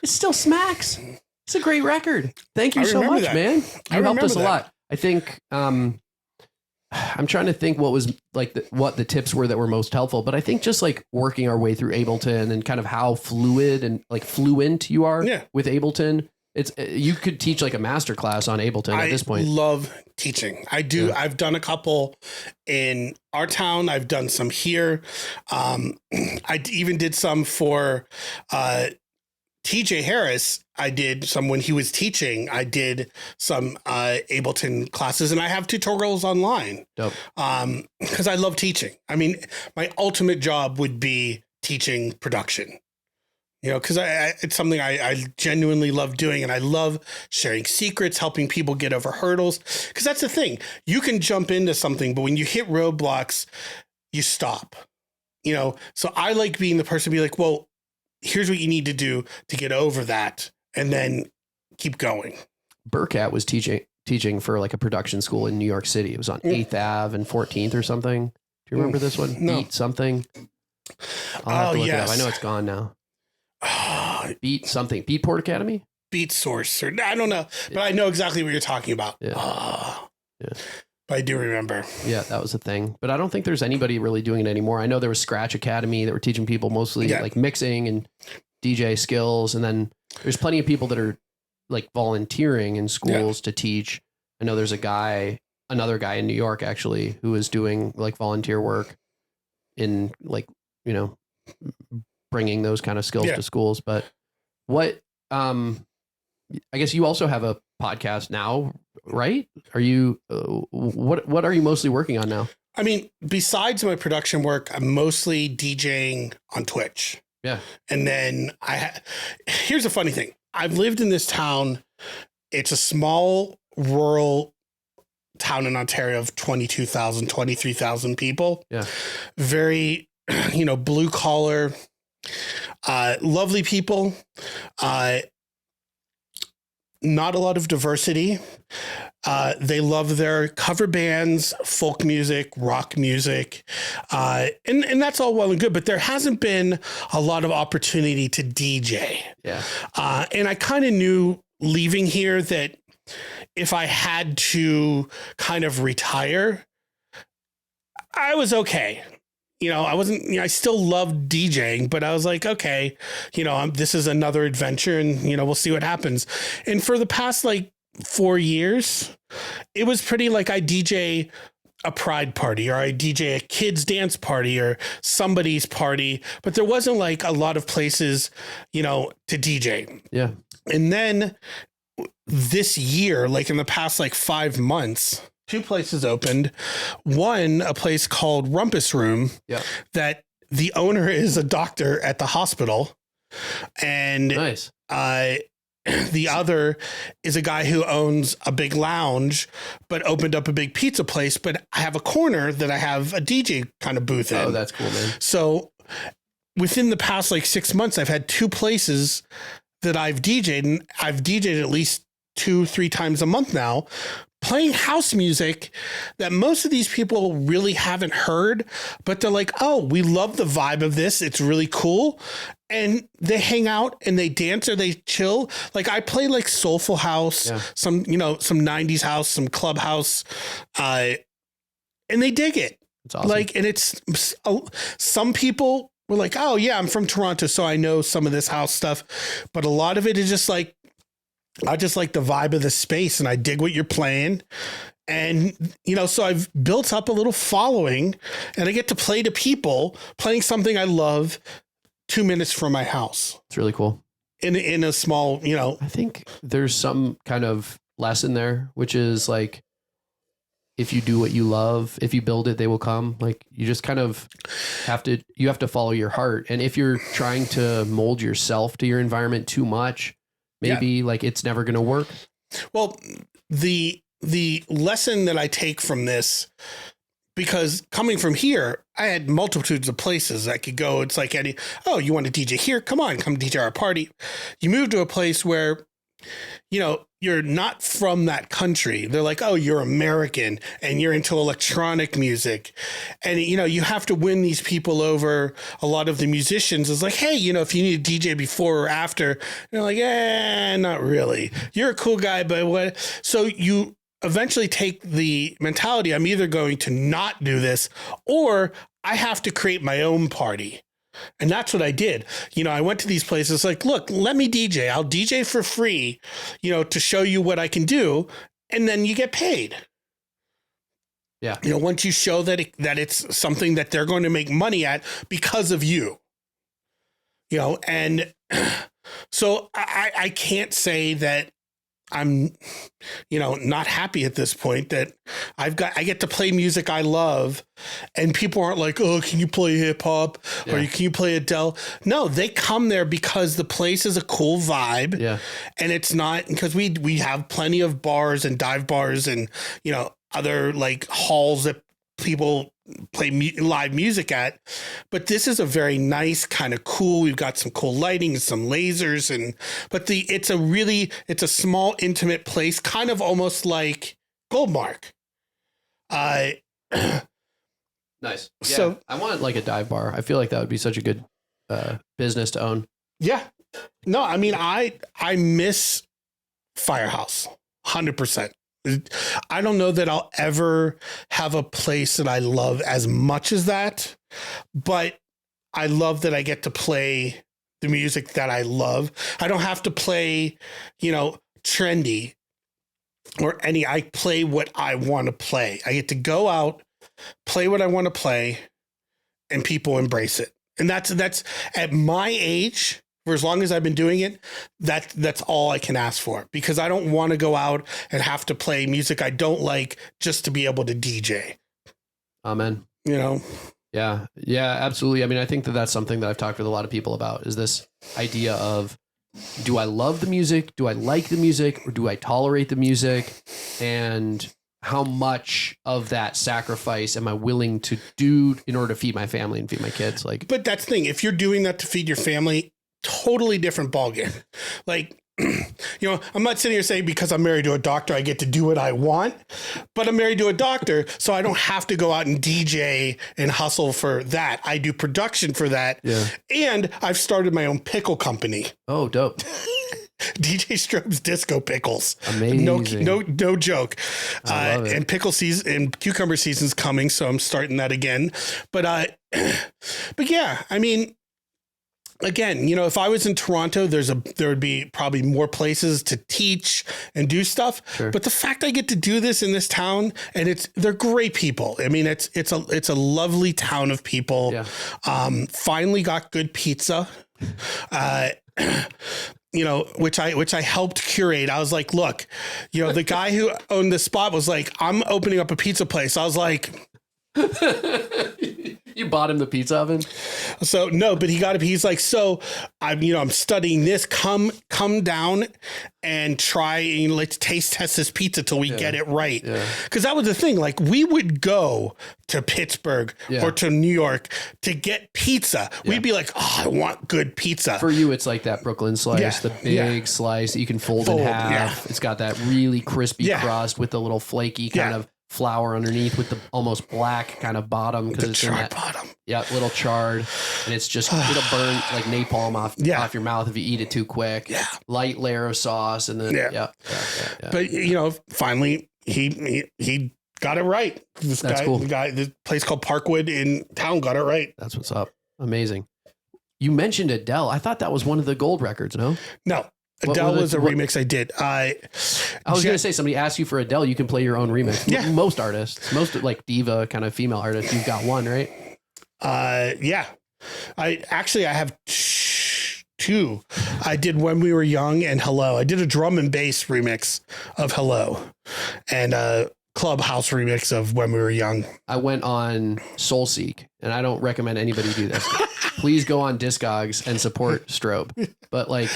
It still smacks. It's a great record. Thank you so much, man. You helped us a lot. I think I'm trying to think what was like what the tips were that were most helpful, but I think just like working our way through Ableton and kind of how fluid and like fluent you are with Ableton. You could teach like a master class on Ableton at this point. I love teaching. I do. Yeah. I've done a couple in our town. I've done some here. I even did some for TJ Harris. I did some when he was teaching. I did some Ableton classes, and I have tutorials online. Dope. Because I love teaching. I mean, my ultimate job would be teaching production. Because it's something I genuinely love doing, and I love sharing secrets, helping people get over hurdles. Because that's the thing. You can jump into something, but when you hit roadblocks, you stop. So I like being the person to be like, well, here's what you need to do to get over that, and then keep going. Burkat was teaching for like a production school in New York City. It was on 8th Ave and 14th or something. Do you remember this one? No. Beat something. I'll have to look it up. I know it's gone now. Beat something. Beatport Academy? Beat Source. Or I don't know. But I know exactly what you're talking about. Yeah. But I do remember. Yeah, that was a thing. But I don't think there's anybody really doing it anymore. I know there was Scratch Academy that were teaching people mostly like mixing and DJ skills. And then there's plenty of people that are like volunteering in schools to teach. I know there's another guy in New York actually, who is doing like volunteer work in like, bringing those kind of skills to schools. But what, I guess you also have a podcast now, right? Are you, what are you mostly working on now? I mean, besides my production work, I'm mostly DJing on Twitch. Yeah. And then here's a funny thing. I've lived in this town. It's a small rural town in Ontario of 22,000, 23,000 people. Yeah. Very, blue collar, lovely people. not a lot of diversity. They love their cover bands, folk music, rock music, and that's all well and good. But there hasn't been a lot of opportunity to DJ. Yeah. And I kind of knew leaving here that if I had to kind of retire, I was okay. I wasn't, I still loved DJing, but I was like, okay, this is another adventure and, we'll see what happens. And for the past 4 years, it was pretty like I DJ a pride party or I DJ a kids dance party or somebody's party, but there wasn't a lot of places, to DJ. Yeah. And then this year, in the past 5 months, 2 places opened. One, a place called Rumpus Room, that the owner is a doctor at the hospital. And nice. The other is a guy who owns a big lounge, but opened up a big pizza place. But I have a corner that I have a DJ kind of booth in. Oh, that's cool, man. So within the past 6 months, I've had 2 places that I've DJ'd, and I've DJ'd at least 2-3 times a month now, playing house music that most of these people really haven't heard, but they're like, oh, we love the vibe of this. It's really cool. And they hang out and they dance or they chill. I play soulful house, some 90s house, some club house, and they dig it. It's awesome. And it's some people were like, oh yeah, I'm from Toronto, so I know some of this house stuff. But a lot of it is just I just like the vibe of the space and I dig what you're playing. And, so I've built up a little following and I get to play to people playing something I love 2 minutes from my house. It's really cool. In a small, I think there's some kind of lesson there, which is if you do what you love, if you build it, they will come. You just kind of have to follow your heart. And if you're trying to mold yourself to your environment too much, maybe it's never going to work. Well, the lesson that I take from this, because coming from here, I had multitudes of places I could go. It's like you want to DJ here? Come DJ our party. You move to a place where, you're not from that country. They're like, oh, you're American and you're into electronic music. And, you have to win these people over. A lot of the musicians is like, hey, if you need a DJ before or after, and they're like, not really. You're a cool guy, but what? So you eventually take the mentality, I'm either going to not do this or I have to create my own party. And that's what I did. I went to these places look, let me DJ. I'll DJ for free, to show you what I can do. And then you get paid. Yeah. Once you show that it's something that they're going to make money at because of you, and so I can't say that I'm, not happy at this point that I get to play music I love and people aren't like, oh, can you play hip hop or can you play Adele? No, they come there because the place is a cool vibe. Yeah. And it's not because we have plenty of bars and dive bars and, other halls that people play live music at, but this is a very nice kind of cool. We've got some cool lighting and some lasers it's a small intimate place, kind of almost like Goldmark. Nice. Yeah, so I want a dive bar. I feel like that would be such a good business to own. Yeah. No, I mean, I miss Firehouse 100%. I don't know that I'll ever have a place that I love as much as that, but I love that I get to play the music that I love. I don't have to play, trendy or I play what I want to play. I get to go out, play what I want to play, and people embrace it. And that's at my age. For as long as I've been doing it, that's all I can ask for, because I don't want to go out and have to play music I don't like just to be able to DJ. Amen. Yeah, absolutely. I mean, I think that's something that I've talked with a lot of people about, is this idea of, do I love the music? Do I like the music? Or do I tolerate the music? And how much of that sacrifice am I willing to do in order to feed my family and feed my kids? But that's the thing. If you're doing that to feed your family, totally different ballgame. I'm not sitting here saying because I'm married to a doctor, I get to do what I want, but I'm married to a doctor, so I don't have to go out and DJ and hustle for that. I do production for that. Yeah. And I've started my own pickle company. Oh, dope. DJ Strobe's Disco Pickles. Amazing. No joke. I love it. And pickle season and cucumber season's coming, so I'm starting that again. But yeah, I mean, again, if I was in Toronto, there would be probably more places to teach and do stuff. Sure. But the fact I get to do this in this town, and they're great people. I mean, it's a lovely town of people. Yeah. Finally got good pizza. Which I helped curate. I was like, look, the guy who owned the spot was like, I'm opening up a pizza place. I was like, you bought him the pizza oven? So no, but he's like, so I'm studying this, come down and try and let's taste test this pizza till we get it right. Yeah. Cause that was the thing. Like we would go to Pittsburgh or to New York to get pizza. Yeah. We'd be like, oh, I want good pizza. For you, it's like that Brooklyn slice, the big slice that you can fold in half. Yeah. It's got that really crispy crust with the little flaky kind of flour underneath with the almost black kind of bottom because it's in that bottom. Yeah, little charred, and it's just it'll burn like napalm off your mouth if you eat it too quick. Yeah, light layer of sauce, and then But finally he got it right. That's cool. The place called Parkwood in town got it right. That's what's up. Amazing. You mentioned Adele. I thought that was one of the gold records. No. Adele was a remix I did. I was going to say, somebody asked you for Adele, you can play your own remix. Yeah. Most artists, most like diva kind of female artists, you've got one, right? Yeah. I have two. I did When We Were Young and Hello. I did a drum and bass remix of Hello and a clubhouse remix of When We Were Young. I went on SoulSeek, and I don't recommend anybody do this. Please go on Discogs and support Strobe. But like,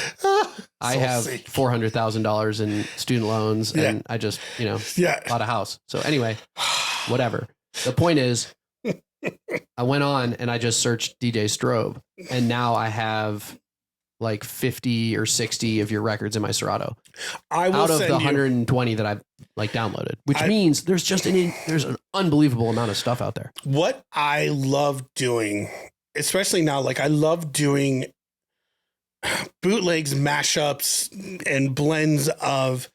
I have $400,000 in student loans, and I just, bought a house. So anyway, whatever. The point is, I went on and I just searched DJ Strobe, and now I have like 50 or 60 of your records in my Serato. Out of the 120 that I've like downloaded, which means there's an unbelievable amount of stuff out there. What I love doing, especially now, like I love doing bootlegs, mashups, and blends of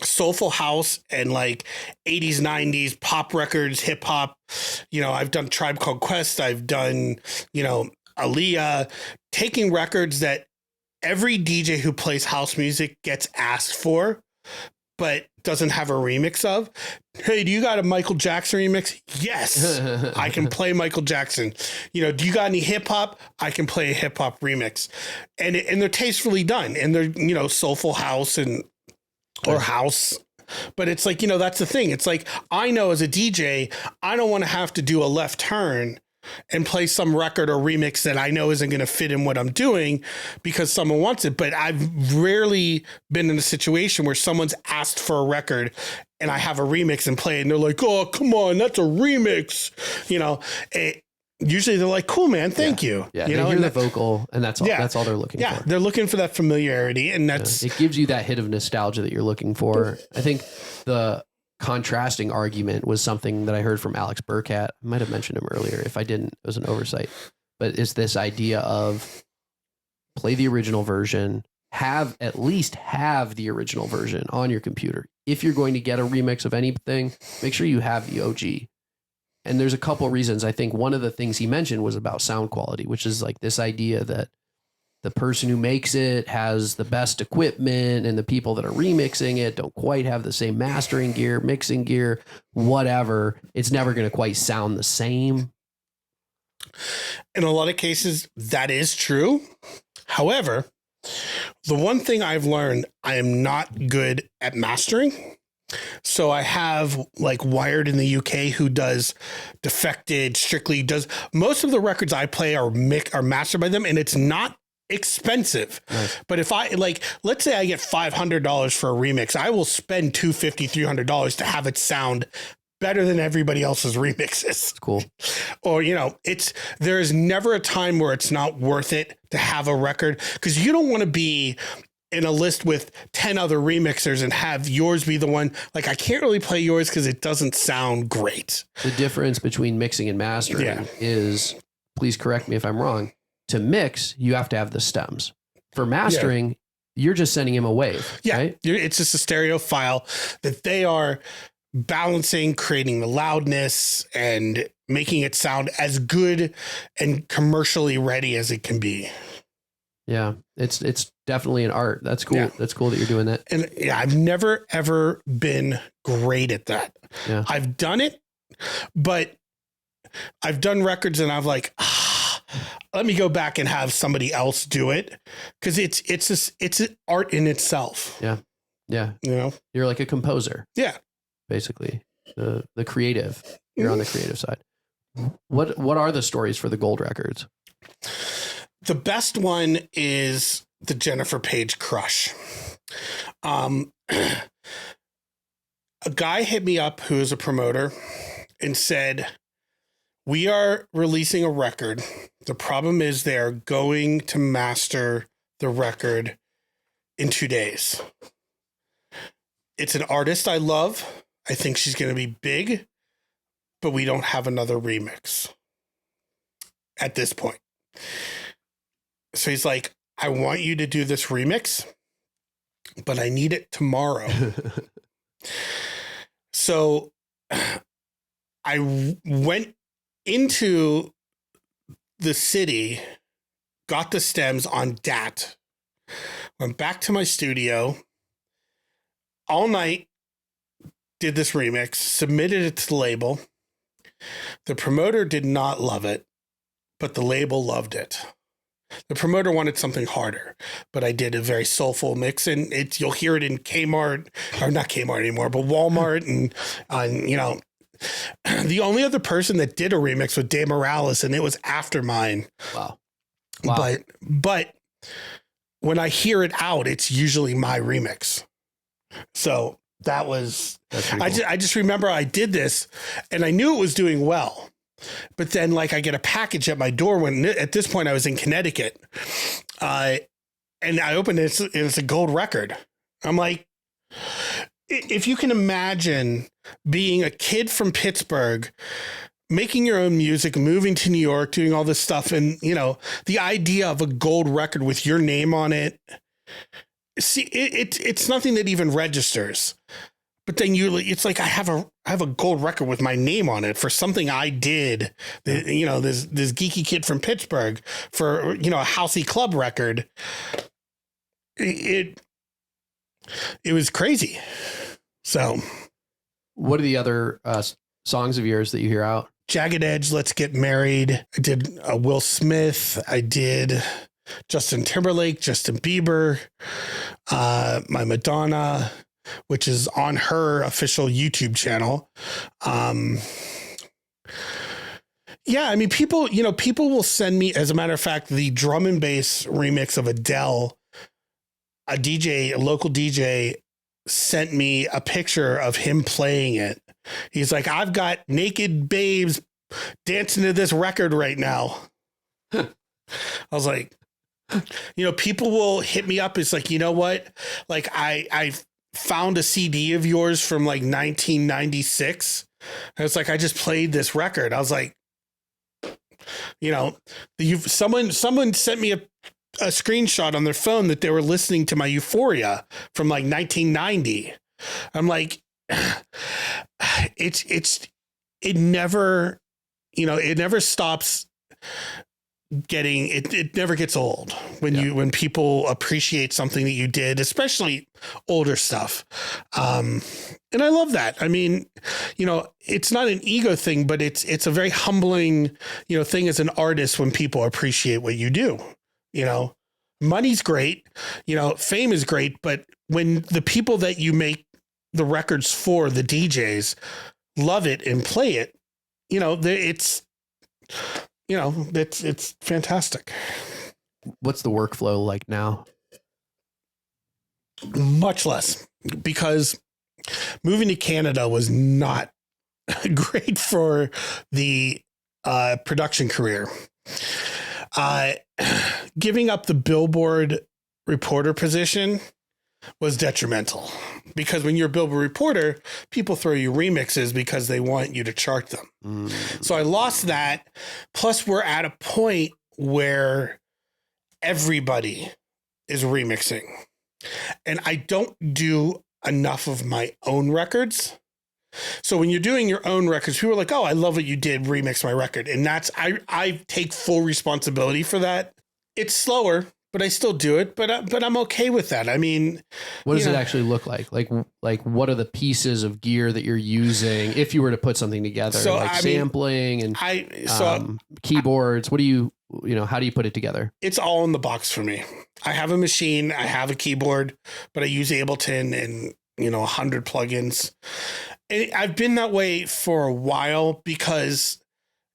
soulful house and like 80s, 90s pop records, hip hop. I've done Tribe Called Quest. I've done, Aaliyah, taking records that every DJ who plays house music gets asked for, but doesn't have a remix of. Hey, do you got a Michael Jackson remix? Yes, I can play Michael Jackson. Do you got any hip hop? I can play a hip hop remix, and they're tastefully done, and they're soulful house or house. But it's like that's the thing. It's like I know as a DJ, I don't want to have to do a left turn and play some record or remix that I know isn't going to fit in what I'm doing because someone wants it. But I've rarely been in a situation where someone's asked for a record and I have a remix and play it and they're like, oh, come on, that's a remix. Usually they're like, cool, man, thank you. Yeah, they hear the vocal and that's all. That's all they're looking for. Yeah, they're looking for that familiarity, and that's it gives you that hit of nostalgia that you're looking for. I think the contrasting argument was something that I heard from Alex Burkett. I might have mentioned him earlier. If I didn't, it was an oversight. But it's this idea of play the original version, at least have the original version on your computer. If you're going to get a remix of anything, make sure you have the OG. And there's a couple reasons. I think one of the things he mentioned was about sound quality, which is like this idea that the person who makes it has the best equipment and the people that are remixing it don't quite have the same mastering gear, mixing gear, whatever. It's never going to quite sound the same. In a lot of cases, that is true. However, the one thing I've learned, I am not good at mastering. So I have like Wired in the UK who does Defected, Strictly does most of the records I play are mastered by them, and it's not expensive. Nice. But if I let's say I get $500 for a remix, I will spend $250, $300 to have it sound better than everybody else's remixes. Cool. Or, there is never a time where it's not worth it to have a record, because you don't want to be in a list with 10 other remixers and have yours be the one. Like, I can't really play yours because it doesn't sound great. The difference between mixing and mastering is, please correct me if I'm wrong, to mix, you have to have the stems. For mastering, you're just sending him a wave. Yeah. Right? It's just a stereo file that they are balancing, creating the loudness and making it sound as good and commercially ready as it can be. Yeah, it's definitely an art. That's cool. Yeah. That's cool that you're doing that. And I've never, ever been great at that. Yeah. I've done it, but I've done records and I'm like, let me go back and have somebody else do it. Cause it's an art in itself. Yeah. Yeah. You know, you're like a composer. Yeah. Basically the creative, you're on the creative side. What are the stories for the gold records? The best one is the Jennifer Page Crush. A guy hit me up who is a promoter and said, we are releasing a record. The problem is they're going to master the record in 2 days. It's an artist I love. I think she's going to be big, but we don't have another remix at this point. So he's like, I want you to do this remix, but I need it tomorrow. So I went into the city, got the stems on DAT, went back to my studio all night, did this remix, submitted it to the label. The promoter did not love it, but the label loved it. The promoter wanted something harder, but I did a very soulful mix, and you'll hear it in Kmart, or not Kmart anymore, but Walmart, and you know, the only other person that did a remix was Dave Morales, and it was after mine. Wow. But when I hear it out, it's usually my remix. So that was, cool. I just remember I did this, and I knew it was doing well. But then, like, I get a package at my door when at this point I was in Connecticut, and I opened it. It's a gold record. I'm like, if you can imagine being a kid from Pittsburgh, making your own music, moving to New York, doing all this stuff, and you know the idea of a gold record with your name on it. See, it's nothing that even registers. But then it's like I have a gold record with my name on it for something I did. You know, this geeky kid from Pittsburgh for, you know, a housey club record. It was crazy. So, what are the other songs of yours that you hear out? Jagged Edge, Let's Get Married. I did Will Smith. I did Justin Timberlake, Justin Bieber, my Madonna, which is on her official YouTube channel. Yeah, I mean, people will send me, as a matter of fact, the drum and bass remix of Adele. A local DJ sent me a picture of him playing it. He's like, I've got naked babes dancing to this record right now. I was like, you know, people will hit me up. It's like, you know what? Like I found a CD of yours from like 1996. And it's like, I just played this record. I was like, you know, someone sent me a screenshot on their phone that they were listening to my Euphoria from like 1990. I'm like, it never, you know, it never stops getting, it never gets old when people appreciate something that you did, especially older stuff. And I love that. I mean, you know, it's not an ego thing, but it's a very humbling, you know, thing as an artist when people appreciate what you do. You know, money's great, you know, fame is great, but when the people that you make the records for, the DJs, love it and play it, you know, it's fantastic. What's the workflow like now? Much less, because moving to Canada was not great for the production career. Giving up the billboard reporter position was detrimental, because when you're a Billboard reporter, people throw you remixes because they want you to chart them. So I lost that. Plus, we're at a point where everybody is remixing, and I don't do enough of my own records. So when you're doing your own records, people are like, "Oh, I love what you did. Remix my record." And that's, I take full responsibility for that. It's slower, but I still do it. But I'm okay with that. I mean, what does it actually look like? Like what are the pieces of gear that you're using if you were to put something together? So like sampling and keyboards. What do you how do you put it together? It's all in the box for me. I have a machine, I have a keyboard, but I use Ableton and 100 plugins. And I've been that way for a while, because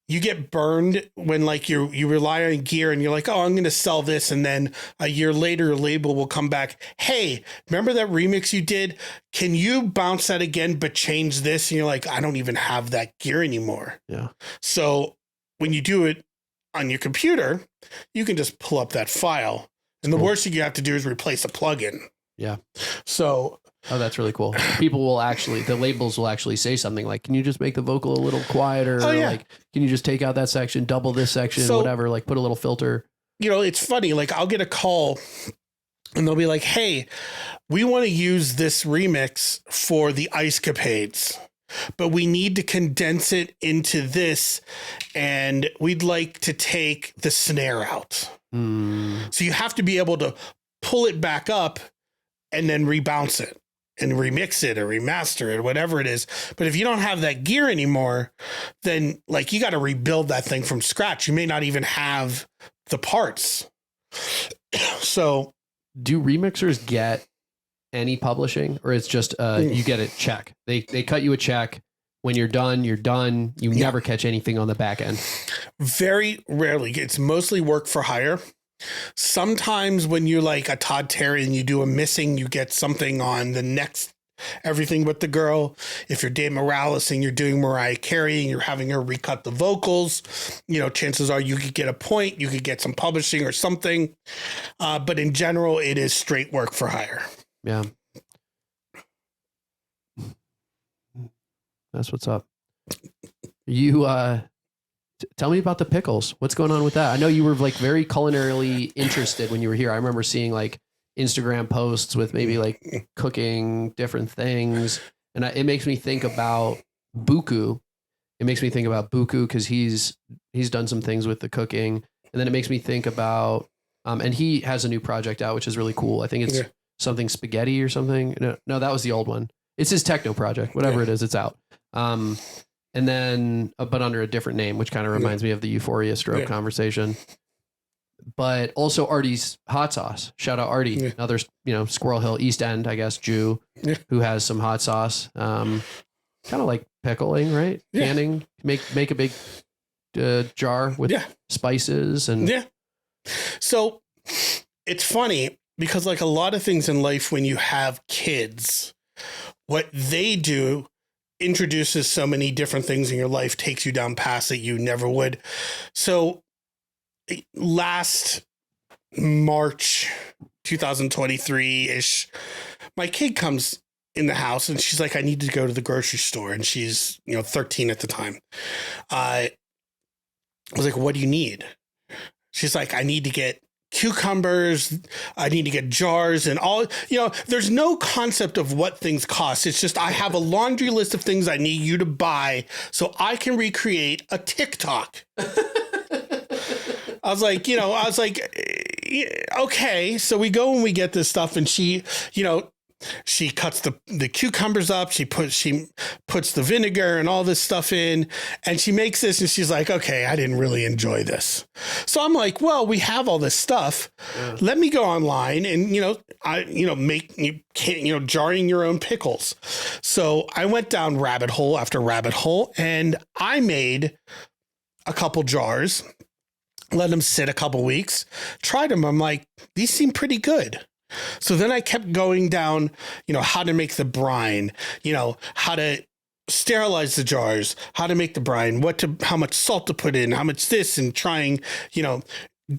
you get burned when like you rely on gear and you're like, oh, I'm going to sell this. And then a year later, a label will come back. Hey, remember that remix you did? Can you bounce that again, but change this? And you're like, I don't even have that gear anymore. Yeah. So when you do it on your computer, you can just pull up that file. And the worst thing you have to do is replace a plugin. Yeah. So. Oh, that's really cool. The labels will actually say something like, can you just make the vocal a little quieter? Oh, yeah. Or like, can you just take out that section, double this section, whatever, like put a little filter. It's funny. Like I'll get a call and they'll be like, hey, we want to use this remix for the Ice Capades, but we need to condense it into this. And we'd like to take the snare out. So you have to be able to pull it back up and then rebounce it and remix it or remaster it, whatever it is. But if you don't have that gear anymore, then like you got to rebuild that thing from scratch. You may not even have the parts. So do remixers get any publishing, or it's just you get a check? They cut you a check. When you're done, you're done. You never catch anything on the back end. Very rarely. It's mostly work for hire. Sometimes when you're like a Todd Terry and you do a missing, you get something on the next Everything But the Girl. If you're Dave Morales and you're doing Mariah Carey and you're having her recut the vocals, chances are you could get a point, you could get some publishing or something. But in general, it is straight work for hire. Yeah. That's what's up. You, tell me about the pickles. What's going on with that? I know you were like very culinarily interested when you were here. I remember seeing like Instagram posts with maybe like cooking different things. And it makes me think about Buku. It makes me think about Buku because he's done some things with the cooking. And then it makes me think about, and he has a new project out, which is really cool. I think it's something spaghetti or something. No, that was the old one. It's his techno project, whatever it is, it's out. And then, but under a different name, which kind of reminds me of the Euphoria Strobe conversation. But also Artie's hot sauce. Shout out Artie. Another, Squirrel Hill East End, I guess, Jew who has some hot sauce. Kind of like pickling, right? Canning. Make a big jar with spices and So it's funny because like a lot of things in life, when you have kids, what they do introduces so many different things in your life, takes you down paths that you never would. So last March 2023-ish, my kid comes in the house and she's like, I need to go to the grocery store. And she's, 13 at the time. I was like, what do you need? She's like, I need to get cucumbers, I need to get jars and all, there's no concept of what things cost. It's just, I have a laundry list of things I need you to buy so I can recreate a TikTok. I was like, okay. So we go and we get this stuff and she, she cuts the cucumbers up. She puts the vinegar and all this stuff in, and she makes this. And she's like, "Okay, I didn't really enjoy this." So I'm like, "Well, we have all this stuff. Let me go online and make jarring your own pickles." So I went down rabbit hole after rabbit hole, and I made a couple jars, let them sit a couple weeks, tried them. I'm like, these seem pretty good. So then I kept going down, how to make the brine, how to sterilize the jars, how to make the brine, how much salt to put in, how much this, and trying,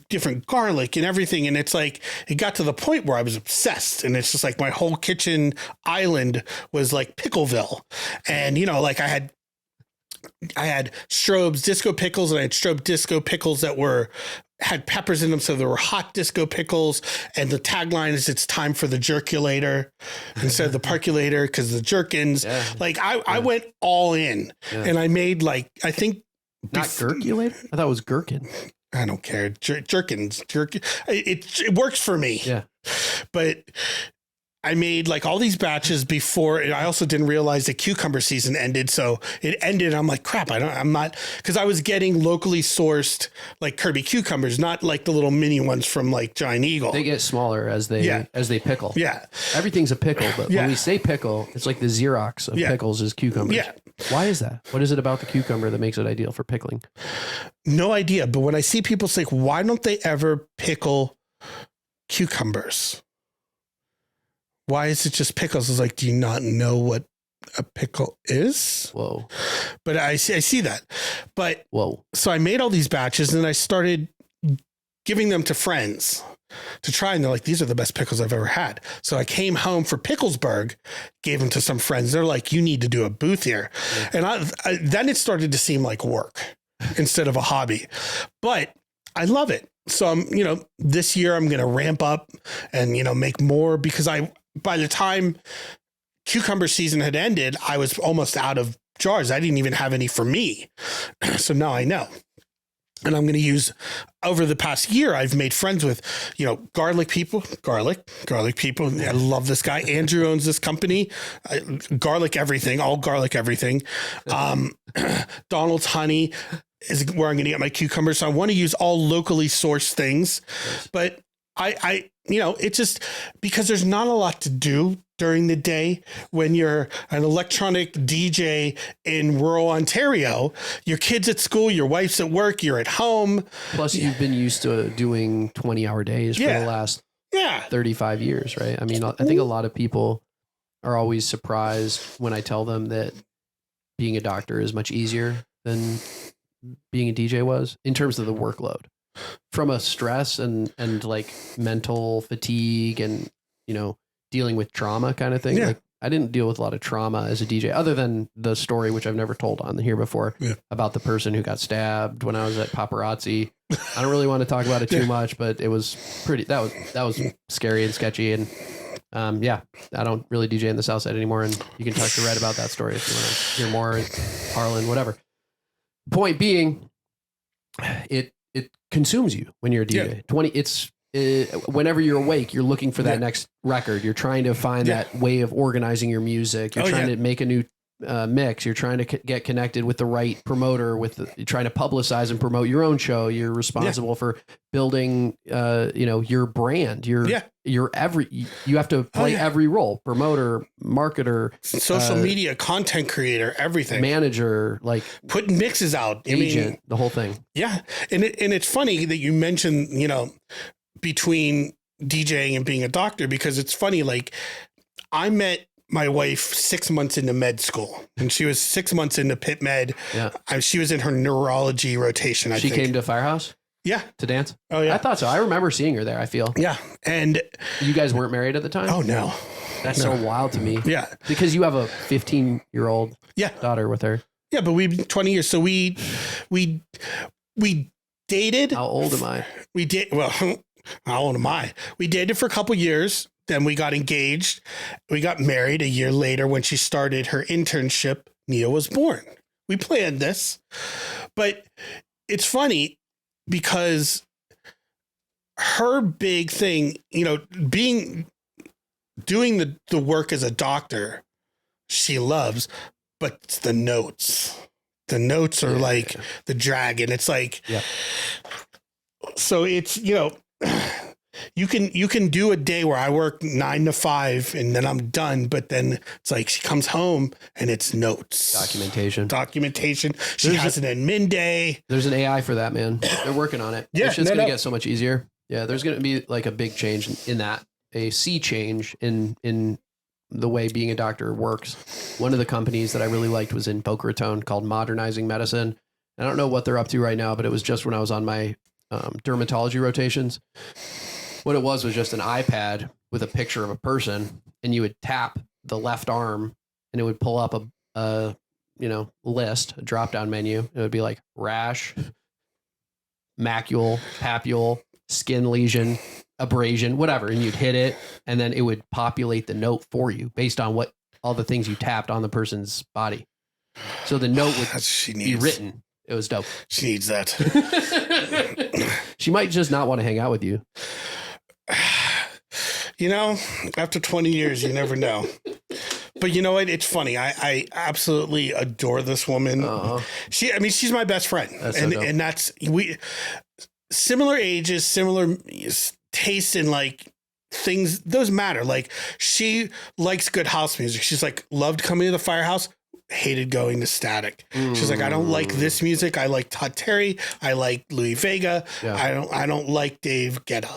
different garlic and everything. And it's like, it got to the point where I was obsessed. And it's just like my whole kitchen island was like Pickleville. And, you know, like I had Strobe's disco pickles, and I had Strobe disco pickles that had peppers in them. So there were hot disco pickles. And the tagline is, it's time for the jerculator instead of the percolator, because the jerkins, like I went all in and I made like, I think not gherculator. I thought it was gherkin. I don't care. Jerkins. It works for me. Yeah. But I made like all these batches before, and I also didn't realize the cucumber season ended. So it ended. I'm like, crap, because I was getting locally sourced like Kirby cucumbers, not like the little mini ones from like Giant Eagle. They get smaller as they pickle. Yeah. Everything's a pickle, but when we say pickle, it's like the Xerox of pickles is cucumbers. Yeah. Why is that? What is it about the cucumber that makes it ideal for pickling? No idea. But when I see people say, why don't they ever pickle cucumbers? Why is it just pickles? It's like, do you not know what a pickle is? Whoa. But I see that. But whoa. So I made all these batches and I started giving them to friends to try. And they're like, these are the best pickles I've ever had. So I came home for Picklesburg, gave them to some friends. They're like, you need to do a booth here. Yeah. And then it started to seem like work instead of a hobby, but I love it. So I'm, you know, this year I'm going to ramp up and, you know, make more, because by the time cucumber season had ended, I was almost out of jars. I didn't even have any for me. So now I know. And I'm going to use, over the past year, I've made friends with, you know, garlic people. I love this guy. Andrew owns this company, garlic everything, all garlic everything. Donald's Honey is where I'm going to get my cucumbers. So I want to use all locally sourced things, but I, you know, it's just because there's not a lot to do during the day when you're an electronic DJ in rural Ontario. Your kid's at school, your wife's at work, you're at home. Plus, you've been used to doing 20-hour days for the last 35 years, right? I mean, I think a lot of people are always surprised when I tell them that being a doctor is much easier than being a DJ was in terms of the workload. From a stress and like mental fatigue and, you know, dealing with trauma kind of thing. Yeah. Like I didn't deal with a lot of trauma as a DJ, other than the story, which I've never told on here before, about the person who got stabbed when I was at Paparazzi. I don't really want to talk about it too much, but it was that was scary and sketchy. And I don't really DJ in the South Side anymore. And you can talk to Red about that story if you want to hear more, Harlan, whatever. Point being, it consumes you when you're a DJ. Whenever you're awake, you're looking for that next record. You're trying to find that way of organizing your music. You're trying to make a new mix. You're trying to get connected with the right promoter. You're trying to publicize and promote your own show. You're responsible for building, your brand. You have to play every role: promoter, marketer, social media, content creator, everything, manager, like putting mixes out, agent, the whole thing. Yeah, and it's funny that you mentioned, you know, between DJing and being a doctor, because it's funny. Like I met my wife 6 months into med school, and she was 6 months into Pitt Med. Yeah, she was in her neurology rotation. She came to Firehouse. Yeah. To dance? Oh, yeah. I thought so. I remember seeing her there, I feel. Yeah. And you guys weren't married at the time? Oh, no. That's so wild to me. Yeah. Because you have a 15-year-old daughter with her. Yeah, but we've 20 years. So we dated. How old am I? How old am I? We dated for a couple years. Then we got engaged. We got married a year later. When she started her internship, Nia was born. We planned this. But it's funny, because her big thing, you know, doing the work as a doctor, she loves, but it's the notes. The notes are like the dragon. It's like, so it's, you know, you can do a day where I work 9 to 5 and then I'm done. But then it's like she comes home and it's notes, documentation. She has an admin day. There's an AI for that, man. They're working on it. Yeah, it's just going to get so much easier. Yeah, there's going to be like a big change in that, a sea change in the way being a doctor works. One of the companies that I really liked was in Boca Raton called Modernizing Medicine. I don't know what they're up to right now, but it was just when I was on my dermatology rotations. What it was just an iPad with a picture of a person, and you would tap the left arm and it would pull up a list, a drop down menu. It would be like rash, macule, papule, skin lesion, abrasion, whatever. And you'd hit it and then it would populate the note for you based on what all the things you tapped on the person's body. So the note would be written. It was dope. She needs that. She might just not want to hang out with you. After 20 years, you never know. But you know what? It's funny. I absolutely adore this woman. Uh-huh. She's my best friend. And that's similar ages, similar tastes in like things. Those matter. Like she likes good house music. She's like loved coming to the Firehouse. Hated going to Static. She's like, I don't like this music. I like Todd Terry. I like Louis Vega. Yeah. I don't like Dave Guetta.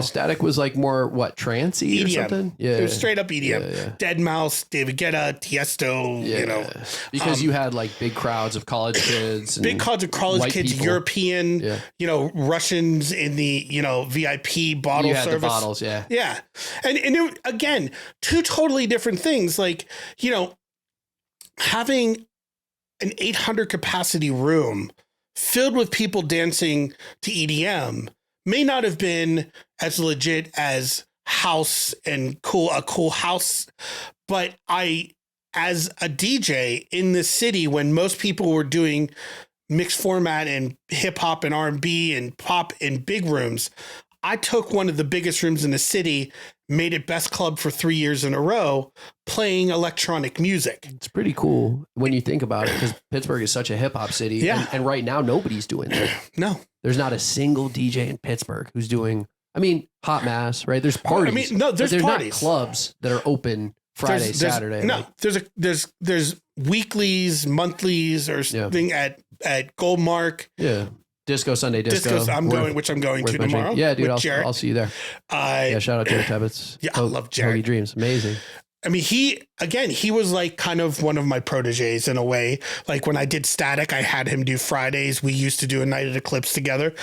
Static was like more trancey or something. Yeah, it was straight up EDM. Yeah. Dead Mouse, David Guetta, Tiesto. Because you had like big crowds of college kids, big crowds of college kids, people. European, Russians in the VIP bottle service. The bottles, yeah. And it, again, two totally different things. Like having an 800 capacity room filled with people dancing to EDM may not have been as legit as house and a cool house. But as a DJ in the city, when most people were doing mixed format and hip hop and R&B and pop in big rooms, I took one of the biggest rooms in the city, made it best club for 3 years in a row, playing electronic music. It's pretty cool when you think about it, because Pittsburgh is such a hip hop city. Yeah. And right now, nobody's doing that. No. There's not a single DJ in Pittsburgh who's doing, hot mass, right? There's parties. There's parties. Not clubs that are open Friday, Saturday. No, there's weeklies, monthlies, or something at Goldmark. Yeah. Disco Sunday Disco. I'm going to tomorrow. Yeah, dude, I'll see you there. Shout out Jared Tebbets. Yeah, I love Jared. Moby Dreams, amazing. He was like kind of one of my proteges in a way. Like when I did Static, I had him do Fridays. We used to do a night at Eclipse together.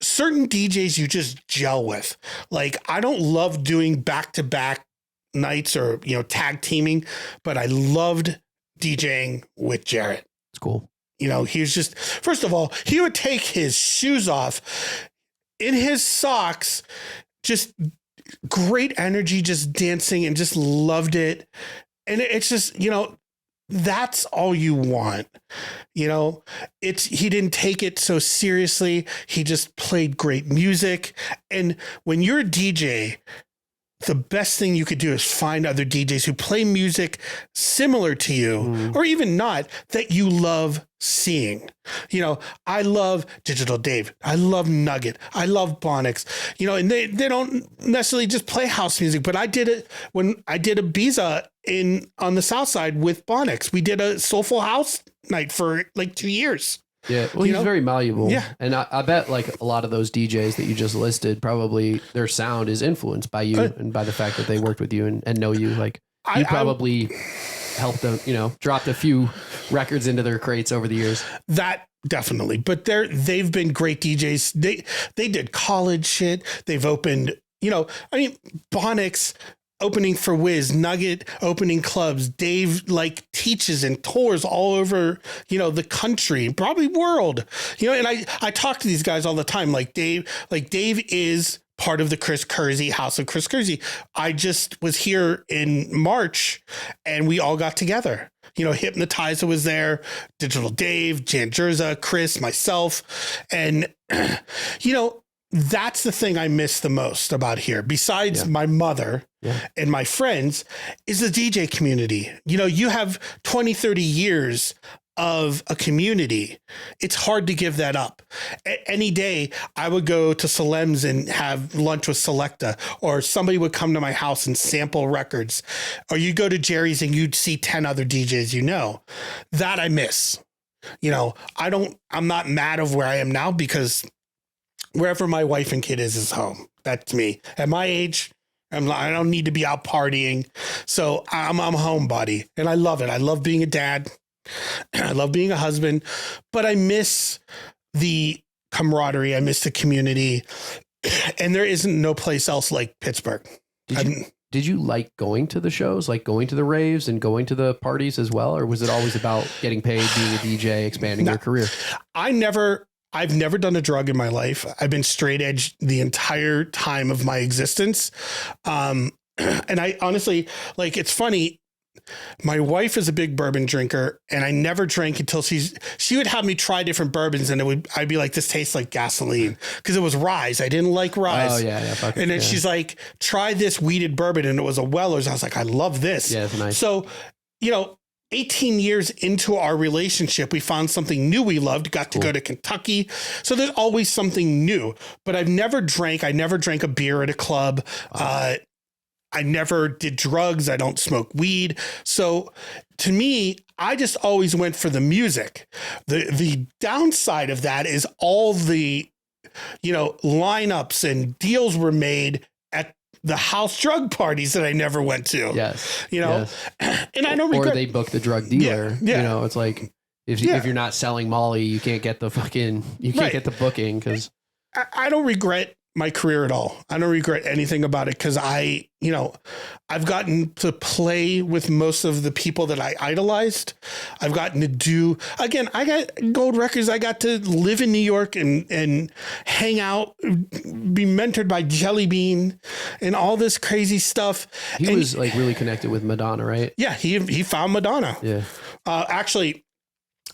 Certain DJs you just gel with. Like I don't love doing back-to-back nights or tag teaming, but I loved DJing with Jared. It's cool. He was just, first of all, he would take his shoes off in his socks, just great energy, just dancing, and just loved it. And it's just, that's all you want. He didn't take it so seriously. He just played great music. And when you're a DJ, the best thing you could do is find other DJs who play music similar to you, or even not, that you love seeing. I love Digital Dave. I love Nugget. I love Bonix. And they don't necessarily just play house music, but I did it when I did Ibiza on the South Side with Bonix. We did a soulful house night for like 2 years. Yeah, well, he's very malleable. Yeah. And I bet like a lot of those DJs that you just listed, probably their sound is influenced by you and by the fact that they worked with you and know you. Like you probably helped them, dropped a few records into their crates over the years. That definitely. But they've been great DJs. They did college shit. They've opened, Bonix opening for Wiz, Nugget opening clubs. Dave teaches and tours all over, the country, probably world, and I talk to these guys all the time. Dave is part of the Chris Kersey House of Chris Kersey. I just was here in March and we all got together. Hypnotizer was there, Digital Dave, Jan Jerza, Chris, myself. And, that's the thing I miss the most about here, besides my mother and my friends, is the DJ community. You have 20, 30 years of a community. It's hard to give that up. Any day I would go to Salem's and have lunch with Selecta, or somebody would come to my house and sample records, or you go to Jerry's and you'd see 10 other DJs, that I miss. I'm not mad of where I am now, because wherever my wife and kid is home. That's me. At my age, I don't need to be out partying. So I'm a homebody, and I love it. I love being a dad. I love being a husband, but I miss the camaraderie. I miss the community. And there isn't no place else like Pittsburgh. Did you like going to the shows, like going to the raves and going to the parties as well? Or was it always about getting paid, being a DJ, expanding your career? I've never done a drug in my life. I've been straight edge the entire time of my existence. And I honestly, like, it's funny. My wife is a big bourbon drinker, and I never drank until she would have me try different bourbons, and I'd be like, this tastes like gasoline, because it was rye. I didn't like rye. Oh yeah. And then she's like, try this wheated bourbon, and it was a Weller's. I was like, I love this. Yeah, it's nice. So, 18 years into our relationship, we found something new we loved, got to go to Kentucky. So there's always something new, but I never drank a beer at a club. I never did drugs. I don't smoke weed. So to me, I just always went for the music. The downside of that is all the, lineups and deals were made at the house drug parties that I never went to. Yes. And I don't regret. Or they book the drug dealer. Yeah. It's like if you're not selling Molly, you can't get the get the booking, because I don't regret my career at all. I don't regret anything about it, because I've gotten to play with most of the people that I idolized. I've gotten to do, again, I got gold records. I got to live in New York and hang out, be mentored by Jelly Bean and all this crazy stuff. He was like really connected with Madonna, right? Yeah. He found Madonna. Yeah. Actually,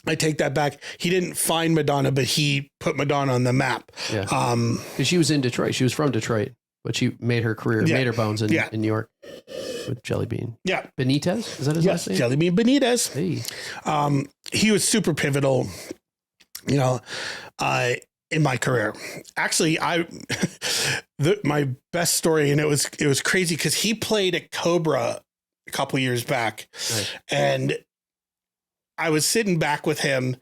I take that back. He didn't find Madonna, but he put Madonna on the map. Yeah. Because she was in Detroit. She was from Detroit, but she made her career, made her bones in New York with Jelly Bean. Yeah. Benitez? Is that his last name? Jelly Bean Benitez. Hey. He was super pivotal, in my career. Actually, my best story, and it was crazy, because he played at Cobra a couple years back. Nice. And I was sitting back with him,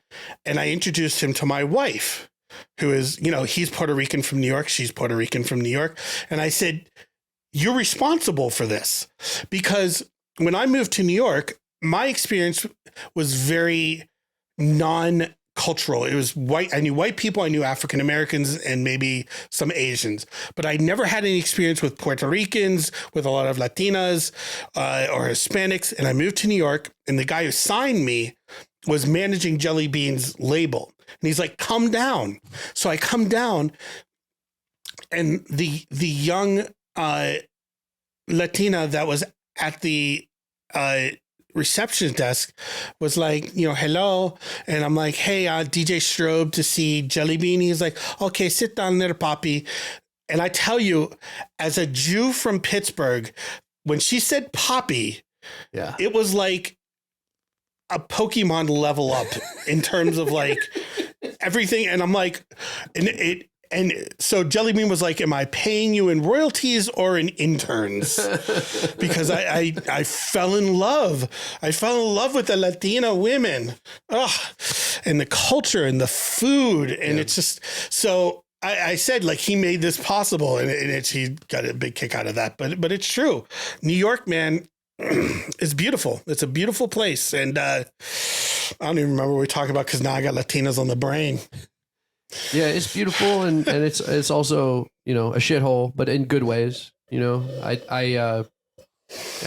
and I introduced him to my wife, who is, he's Puerto Rican from New York. She's Puerto Rican from New York. And I said, you're responsible for this, because when I moved to New York, my experience was very non-cultural. It was white. I knew white people. I knew African Americans and maybe some Asians, but I never had any experience with Puerto Ricans, with a lot of Latinas or Hispanics. And I moved to New York, and the guy who signed me was managing Jelly Bean's label. And he's like, come down. So I come down, and the young Latina that was at the reception desk was like, hello. And I'm like, hey, DJ Strobe to see Jelly Bean. He's like, okay, sit down there, Poppy. And I tell you, as a Jew from Pittsburgh, when she said Poppy, it was like a Pokemon level up in terms of like everything. And I'm like, and so Jelly Bean was like, am I paying you in royalties or in interns? Because I fell in love. I fell in love with the Latina women. And the culture and the food. And it's just, so I said, like, he made this possible, and he got a big kick out of that. But it's true. New York, man, is beautiful. It's a beautiful place. And I don't even remember what we're talking about, because now I got Latinas on the brain. Yeah, it's beautiful, and it's also, a shithole, but in good ways. I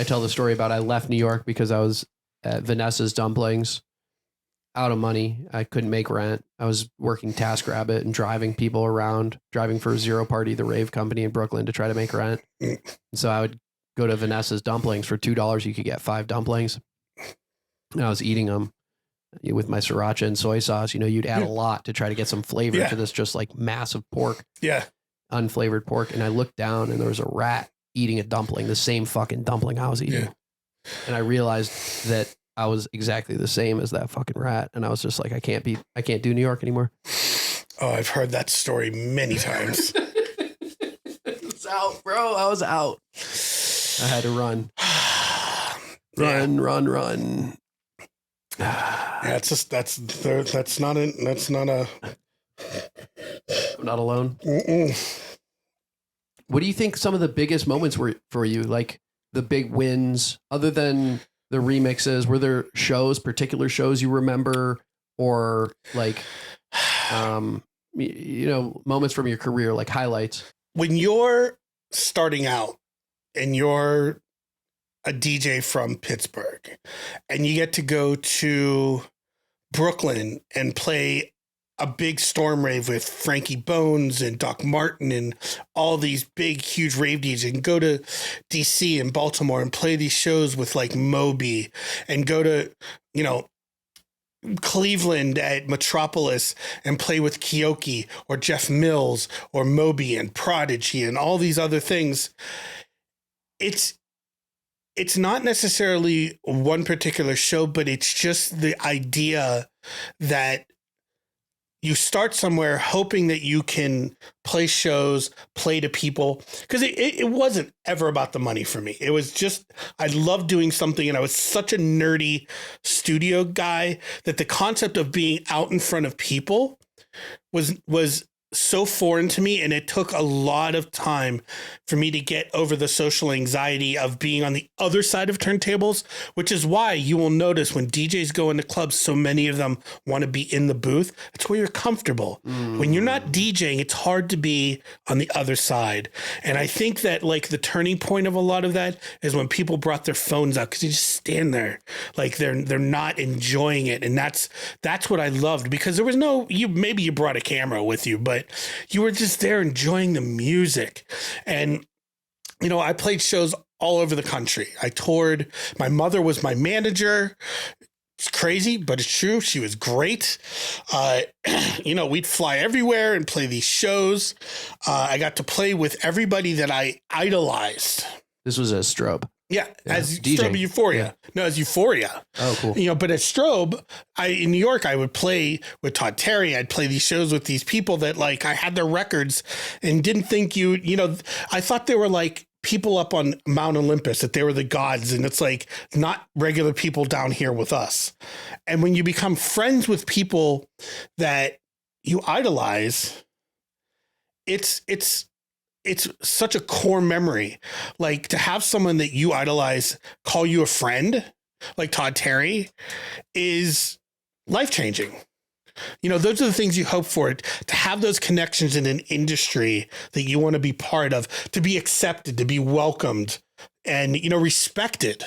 tell the story about I left New York because I was at Vanessa's Dumplings, out of money. I couldn't make rent. I was working TaskRabbit and driving people around, driving for Zero Party, the rave company in Brooklyn, to try to make rent. And so I would go to Vanessa's Dumplings. For $2, you could get 5 dumplings. And I was eating them with my sriracha and soy sauce. You'd add a lot to try to get some flavor to this just like massive pork. Yeah. Unflavored pork. And I looked down, and there was a rat eating a dumpling, the same fucking dumpling I was eating. Yeah. And I realized that I was exactly the same as that fucking rat. And I was just like, I can't do New York anymore. Oh, I've heard that story many times. It's out, bro. I was out. I had to run. Run. Yeah, it's just that's not a. I'm not alone. Mm-mm. What do you think some of the biggest moments were for you? Like the big wins, other than the remixes? Were there particular shows you remember, or like moments from your career, like highlights. When you're starting out and you're a DJ from Pittsburgh and you get to go to Brooklyn and play a big storm rave with Frankie Bones and Doc Martin and all these big, huge rave DJs, and go to DC and Baltimore and play these shows with like Moby, and go to, Cleveland at Metropolis and play with Kioki or Jeff Mills or Moby and Prodigy and all these other things. It's not necessarily one particular show, but it's just the idea that you start somewhere hoping that you can play shows, play to people, because it wasn't ever about the money for me. It was just, I loved doing something, and I was such a nerdy studio guy that the concept of being out in front of people was so foreign to me, and it took a lot of time for me to get over the social anxiety of being on the other side of turntables, which is why you will notice when DJs go into clubs, so many of them want to be in the booth. It's where you're comfortable. When you're not DJing, it's hard to be on the other side. And I think that like the turning point of a lot of that is when people brought their phones out, because you just stand there like they're not enjoying it. And that's what I loved, because there was maybe you brought a camera with you, but you were just there enjoying the music. And, I played shows all over the country. I toured. My mother was my manager. It's crazy, but it's true. She was great. We'd fly everywhere and play these shows. I got to play with everybody that I idolized. This was a Strobe. Yeah, as Strobe Euphoria. Yeah. No, as Euphoria. Oh, cool. But as Strobe, in New York, I would play with Todd Terry. I'd play these shows with these people that like I had their records and didn't think I thought they were like people up on Mount Olympus, that they were the gods, and it's like not regular people down here with us. And when you become friends with people that you idolize, it's such a core memory. Like to have someone that you idolize call you a friend, like Todd Terry, is life-changing. Those are the things you hope for, to have those connections in an industry that you want to be part of, to be accepted, to be welcomed, and, respected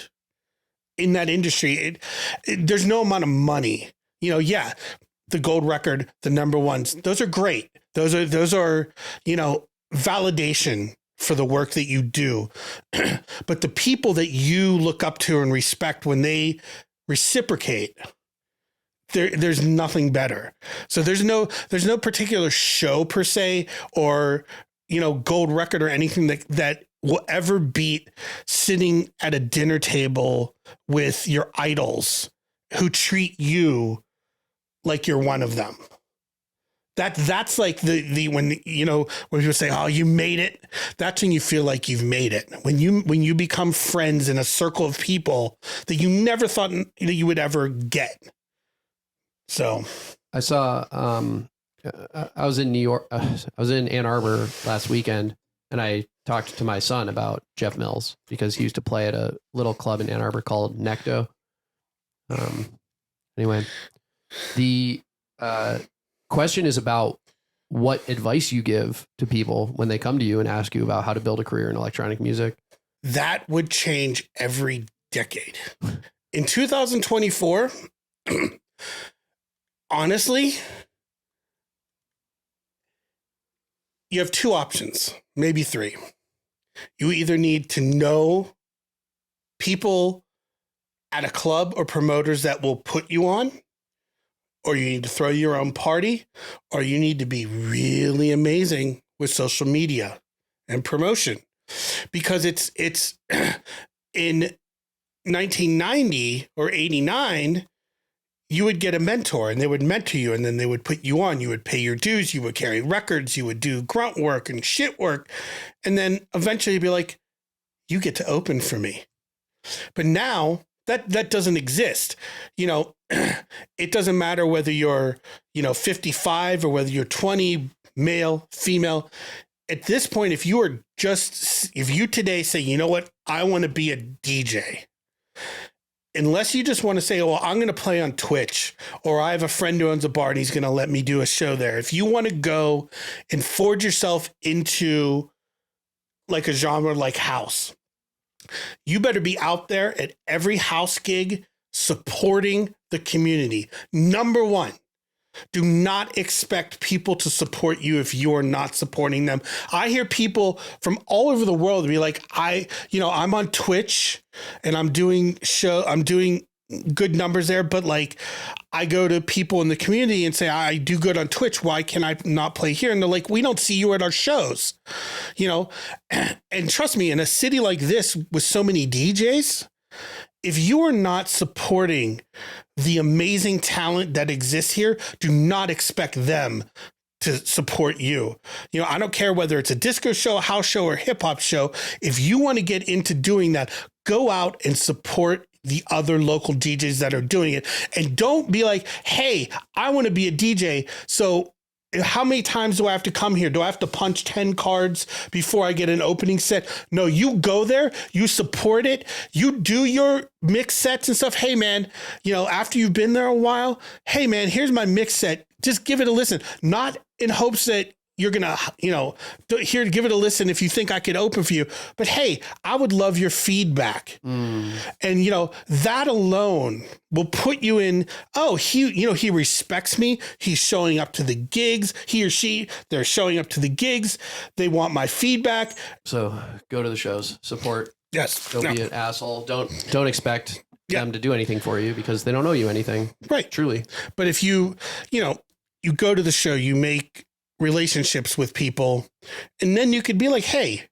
in that industry. There's no amount of money, the gold record, the number ones, those are great. Those are, validation for the work that you do. But the people that you look up to and respect, when they reciprocate, there's nothing better. So there's no particular show per se, or, gold record or anything that will ever beat sitting at a dinner table with your idols who treat you like you're one of them. That's like when people say, "Oh, you made it." That's when you feel like you've made it. When you become friends in a circle of people that you never thought that you would ever get. So, I saw. I was in New York. I was in Ann Arbor last weekend, and I talked to my son about Jeff Mills, because he used to play at a little club in Ann Arbor called Necto. Anyway, the question is about what advice you give to people when they come to you and ask you about how to build a career in electronic music. That would change every decade. In 2024, honestly, you have two options, maybe three. You either need to know people at a club or promoters that will put you on, or you need to throw your own party, or you need to be really amazing with social media and promotion. Because it's in 1990 or 89, you would get a mentor and they would mentor you, and then they would put you on. You would pay your dues, you would carry records, you would do grunt work and shit work. And then eventually you'd be like, you get to open for me. But now that doesn't exist. It doesn't matter whether you're, 55 or whether you're 20, male, female. At this point, if you today say, you know what, I want to be a DJ, unless you just want to say, well, I'm going to play on Twitch, or I have a friend who owns a bar and he's going to let me do a show there. If you want to go and forge yourself into like a genre like house, you better be out there at every house gig supporting the community. Number one, do not expect people to support you if you are not supporting them. I hear people from all over the world be like, I'm on Twitch and I'm doing good numbers there, but like I go to people in the community and say, I do good on Twitch. Why can I not play here? And they're like, we don't see you at our shows, and trust me, in a city like this with so many DJs, if you are not supporting the amazing talent that exists here, do not expect them to support you. I don't care whether it's a disco show, a house show, or hip hop show. If you want to get into doing that, go out and support the other local DJs that are doing it. And don't be like, hey, I want to be a DJ. So how many times do I have to come here? Do I have to punch 10 cards before I get an opening set? No, you go there, you support it, you do your mix sets and stuff. Hey man, after you've been there a while, hey man, here's my mix set. Just give it a listen. Not in hopes that you're going to, here, give it a listen if you think I could open for you. But hey, I would love your feedback. And, that alone will put you in, he respects me. He's showing up to the gigs. He or she, they're showing up to the gigs. They want my feedback. So go to the shows, support. Yes. Don't be an asshole. Don't expect them to do anything for you because they don't know you anything. Right. Truly. But if you go to the show, you make relationships with people, and then you could be like, hey,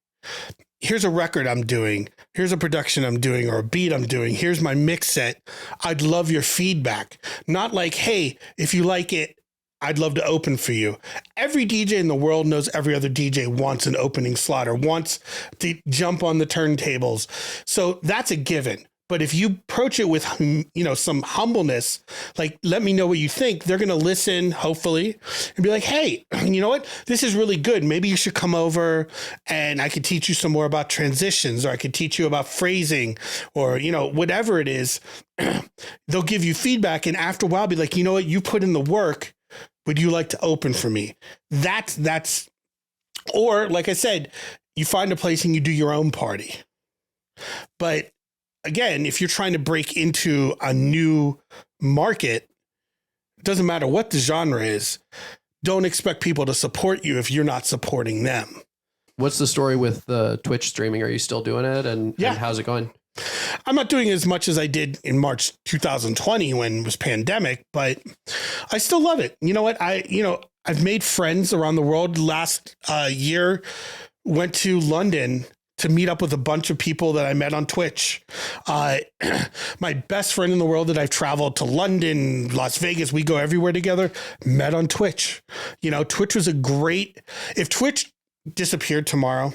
here's a record I'm doing, here's a production I'm doing, or a beat I'm doing, here's my mix set, I'd love your feedback. Not like, hey, if you like it, I'd love to open for you. Every DJ in the world knows every other DJ wants an opening slot or wants to jump on the turntables, so that's a given. But if you approach it with, some humbleness, like, let me know what you think, they're going to listen, hopefully, and be like, hey, you know what? This is really good. Maybe you should come over and I could teach you some more about transitions, or I could teach you about phrasing, or, whatever it is. They'll give you feedback. And after a while, be like, you know what? You put in the work. Would you like to open for me? That's, or like I said, you find a place and you do your own party. But again, if you're trying to break into a new market, it doesn't matter what the genre is, don't expect people to support you if you're not supporting them. What's the story with the Twitch streaming? Are you still doing it? And how's it going? I'm not doing as much as I did in March 2020 when it was pandemic, but I still love it. You know what? I've made friends around the world. Last year, went to London to meet up with a bunch of people that I met on Twitch. My best friend in the world that I've traveled to London, Las Vegas, we go everywhere together, met on Twitch. Twitch was if Twitch disappeared tomorrow,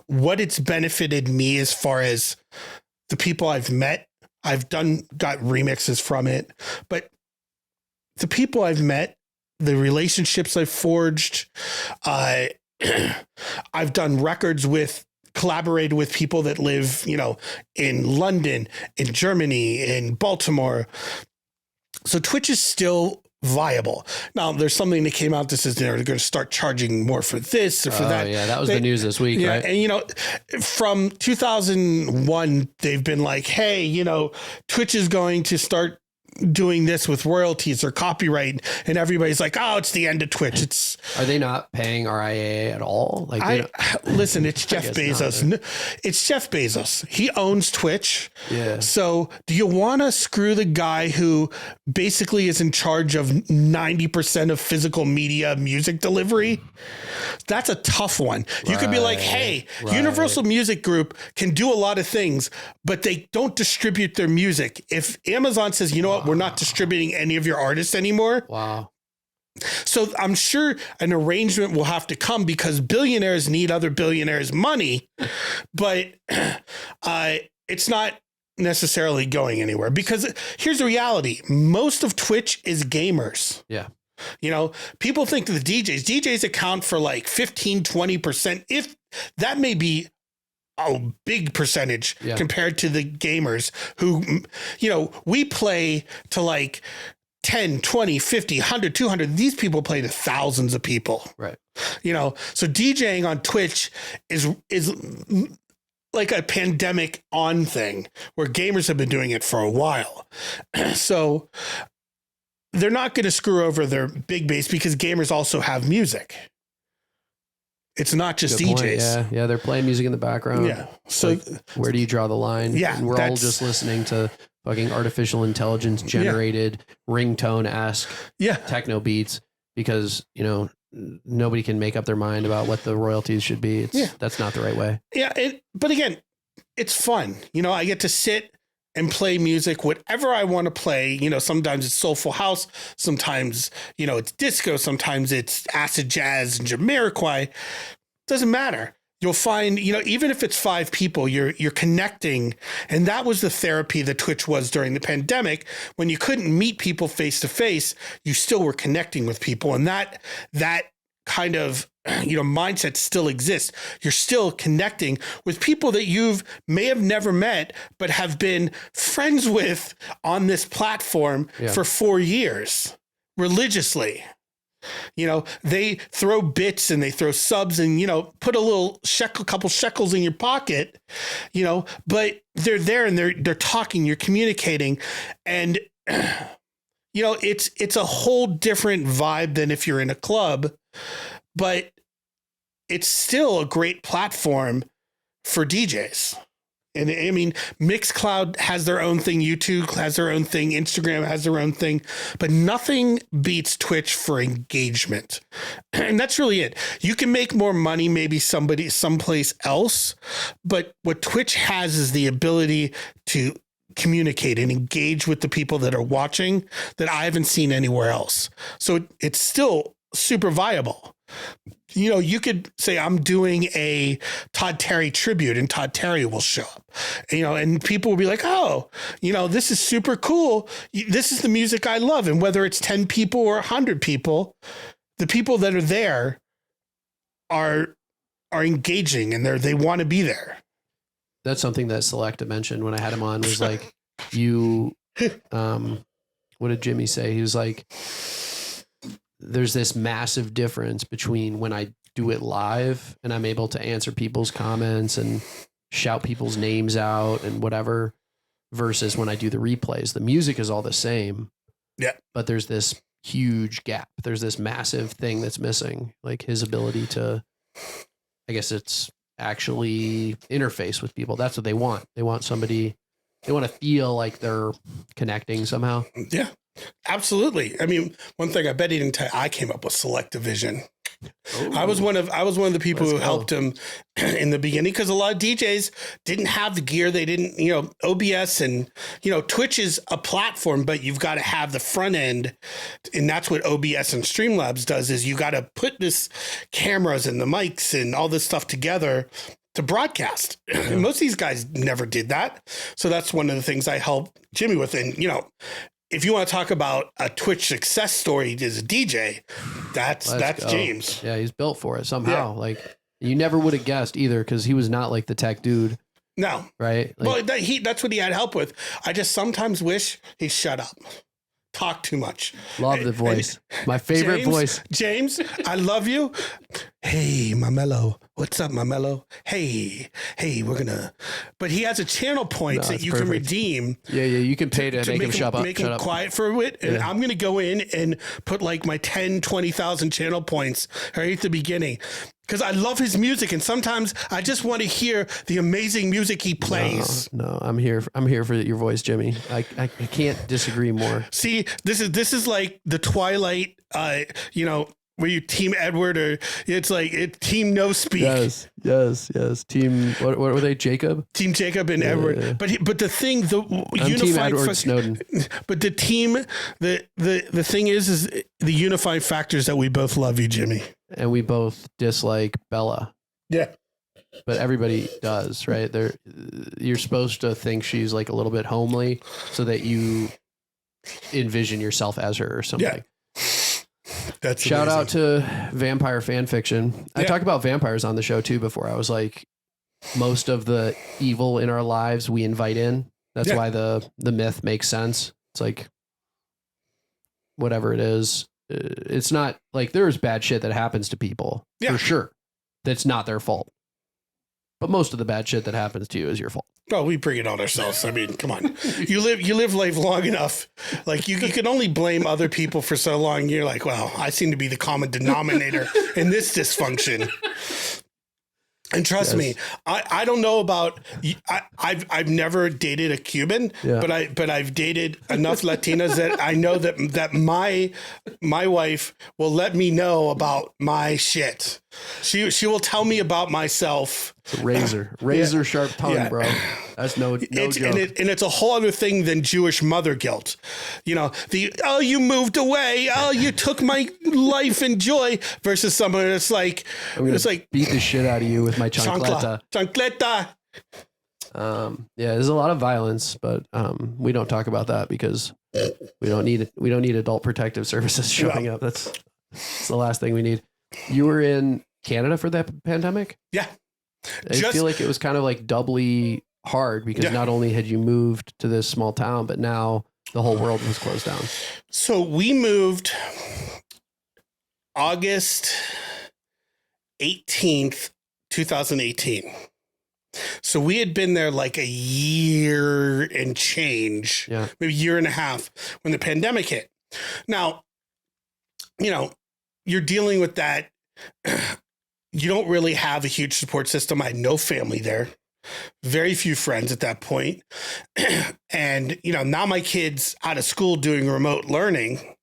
what it's benefited me as far as the people I've met, got remixes from it, but the people I've met, the relationships I've forged, I've done records collaborated with people that live, in London, in Germany, in Baltimore. So Twitch is still viable. Now there's something that came out that says they're going to start charging more for this or for that. Yeah, that was the news this week, right? And from 2001, they've been like, hey, Twitch is going to start doing this with royalties or copyright, and everybody's like, oh, it's the end of Twitch. Are they not paying RIA at all? Listen, it's Jeff Bezos. It's Jeff Bezos. He owns Twitch. Yeah. So do you want to screw the guy who basically is in charge of 90% of physical media music delivery? That's a tough one. You could be like, hey, Universal Music Group can do a lot of things, but they don't distribute their music. If Amazon says, you know what, we're not distributing any of your artists anymore. Wow. So I'm sure an arrangement will have to come because billionaires need other billionaires' money, but it's not necessarily going anywhere because here's the reality. Most of Twitch is gamers. Yeah. People think the DJs account for like 15, 20%. If that may be a big percentage compared to the gamers who, you know, we play to like 10, 20, 50, 100, 200. These people play to thousands of people. Right. You know, so DJing on Twitch is like a pandemic on thing where gamers have been doing it for a while. So they're not going to screw over their big base because gamers also have music. It's not just Good DJs. Point. Yeah, they're playing music in the background. Yeah. So like, where do you draw the line? Yeah, and we're all just listening to fucking artificial intelligence generated ringtone-esque techno beats because, you know, nobody can make up their mind about what the royalties should be. That's not the right way. Yeah. But again, it's fun. You know, I get to sit and play music, whatever I want to play. You know, sometimes it's soulful house, sometimes, you know, it's disco, sometimes it's acid jazz and Jamiroquai. Doesn't matter. You'll find, you know, even if it's 5 people, you're connecting. And that was the therapy that Twitch was during the pandemic. When you couldn't meet people face to face, you still were connecting with people. And that kind of, you know, mindset still exists. You're still connecting with people that may have never met, but have been friends with on this platform for 4 years religiously. You know, they throw bits and they throw subs and, you know, put a couple shekels in your pocket, you know, but they're there and they're talking, you're communicating. And, you know, it's a whole different vibe than if you're in a club, but it's still a great platform for DJs. And I mean, Mixcloud has their own thing. YouTube has their own thing. Instagram has their own thing, but nothing beats Twitch for engagement. And that's really it. You can make more money, maybe someplace else, but what Twitch has is the ability to communicate and engage with the people that are watching that I haven't seen anywhere else. So it's still super viable. You know, you could say I'm doing a Todd Terry tribute and Todd Terry will show up, you know, and people will be like, oh, you know, this is super cool. This is the music I love. And whether it's 10 people or 100 people, the people that are there are engaging and they want to be there. That's something that Selecta mentioned when I had him on was like, what did Jimmy say? He was like, there's this massive difference between when I do it live and I'm able to answer people's comments and shout people's names out and whatever versus when I do the replays. The music is all the same. Yeah. But there's this huge gap. There's this massive thing that's missing, like his ability to, I guess it's actually interface with people. That's what they want. They want somebody, they want to feel like they're connecting somehow. Yeah. Absolutely. I mean, one thing I bet he didn't tell you, I came up with Selectavision. Ooh. I was one of the people who helped him in the beginning because a lot of DJs didn't have the gear. They didn't, you know, OBS and, you know, Twitch is a platform, but you've got to have the front end. And that's what OBS and Streamlabs does is you got to put this cameras and the mics and all this stuff together to broadcast. And most of these guys never did that. So that's one of the things I helped Jimmy with. And, you know, if you want to talk about a Twitch success story as a DJ, that's James. Yeah, he's built for it somehow. Yeah. Like you never would have guessed either because he was not like the tech dude. No. Right? Like, well, that's what he had help with. I just sometimes wish he'd shut up. Talk too much. Love the voice. My favorite voice. James, I love you. Hey, my mellow. What's up, my mellow? Hey, we're gonna. But he has a channel points that you can redeem. Yeah, you can pay to make him shut up. Make him quiet for a bit. And I'm gonna go in and put like my 10, 20,000 channel points right at the beginning. Because I love his music, and sometimes I just want to hear the amazing music he plays. No, I'm here for your voice, Jimmy. I can't disagree more. See, this is like the Twilight, you know, where you team Edward or it's like team no speak. Yes. Team what were they? Jacob? Team Jacob and Edward. Yeah. But the thing, the I'm unified team Edward Snowden. But the team, the thing is the unifying factor is that we both love you, Jimmy. And we both dislike Bella. Yeah. But everybody does, right? You're supposed to think she's like a little bit homely so that you envision yourself as her or something. Yeah. That's shout out to vampire fan fiction. I talked about vampires on the show too before. I was like, most of the evil in our lives we invite in. That's why the myth makes sense. It's like, whatever it is, it's not like there's bad shit that happens to people for sure. That's not their fault. But most of the bad shit that happens to you is your fault. Well, we bring it on ourselves. I mean, come on. You live life long enough. Like you can only blame other people for so long. You're like, well, I seem to be the common denominator in this dysfunction. And trust me, I don't know about. I've never dated a Cuban, but I've dated enough Latinas that I know that my wife will let me know about my shit. She will tell me about myself. It's a razor sharp tongue, bro. That's no joke. And it's a whole other thing than Jewish mother guilt. You know, you moved away. Oh, you took my life and joy versus someone that's like, beat the shit out of you with my chancleta. Chancleta. There's a lot of violence, but we don't talk about that because we don't need adult protective services showing up. That's the last thing we need. You were in Canada for that pandemic? Yeah. I feel like it was kind of like doubly hard because not only had you moved to this small town, but now the whole world was closed down. So we moved August 18th, 2018. So we had been there like a year and change, maybe a year and a half when the pandemic hit. Now, you know, you're dealing with that. You don't really have a huge support system. I had no family there, very few friends at that point. And, you know, now my kid's out of school doing remote learning.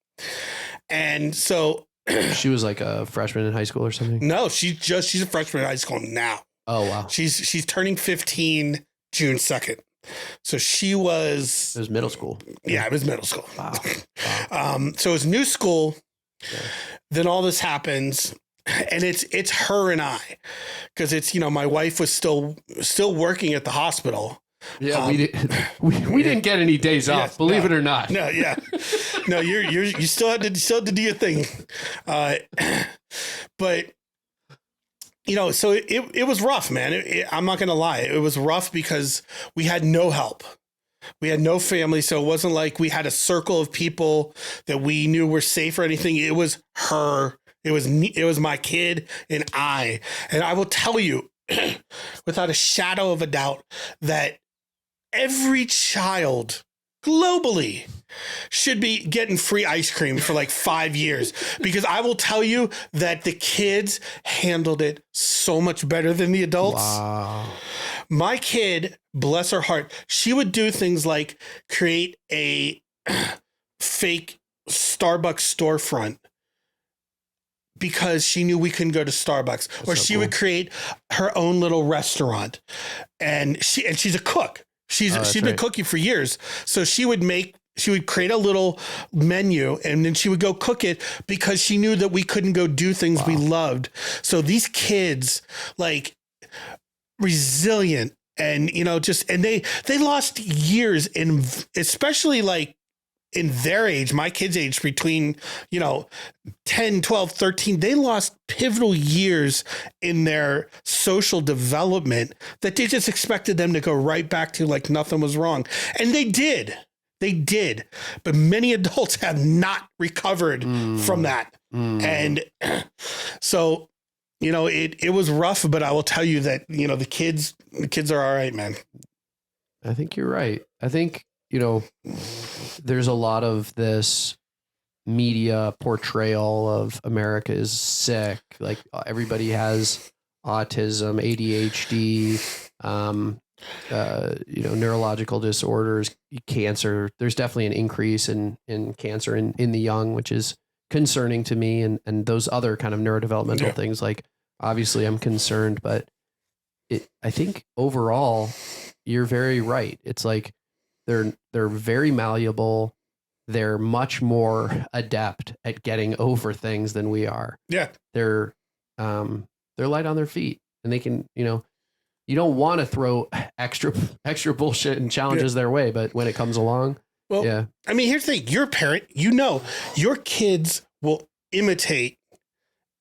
And so she was like a freshman in high school or something. No, she's a freshman in high school now. Oh, wow. She's turning 15 June 2nd. So it was middle school. Yeah, it was middle school. Wow. So it was new school. Yeah. Then all this happens. And it's her and I, because it's, you know, my wife was still working at the hospital. Yeah, we didn't get any days off, believe it or not. No, yeah, no, you still had to do your thing, but you know, so it was rough, man. I'm not gonna lie, it was rough because we had no help. We had no family, so it wasn't like we had a circle of people that we knew were safe or anything. It was her. It was my kid and I will tell you without a shadow of a doubt that every child globally should be getting free ice cream for like 5 years, because I will tell you that the kids handled it so much better than the adults. Wow. My kid, bless her heart, she would do things like create a fake Starbucks storefront because she knew we couldn't go to Starbucks. That's or so she cool. would create her own little restaurant. And she's a cook. She's been cooking for years. So she would create a little menu and then she would go cook it because she knew that we couldn't go do things we loved. So these kids, like, resilient and, you know, and they lost years in, especially like in their age, my kids' age, between, you know, 10, 12, 13, they lost pivotal years in their social development that they just expected them to go right back to like nothing was wrong. And they did. But many adults have not recovered from that. And so, you know, it was rough, but I will tell you that, you know, the kids are all right, man. I think you're right. I think, you know, there's a lot of this media portrayal of America is sick. Like everybody has autism, ADHD, you know, neurological disorders, cancer. There's definitely an increase in cancer in the young, which is concerning to me, and those other kind of neurodevelopmental things. Like, obviously I'm concerned, but I think overall you're very right. It's like, they're very malleable. They're much more adept at getting over things than we are. Yeah. They're light on their feet, and they can, you know, you don't want to throw extra bullshit and challenges their way, but when it comes along, I mean, here's the thing. You're a parent, you know, your kids will imitate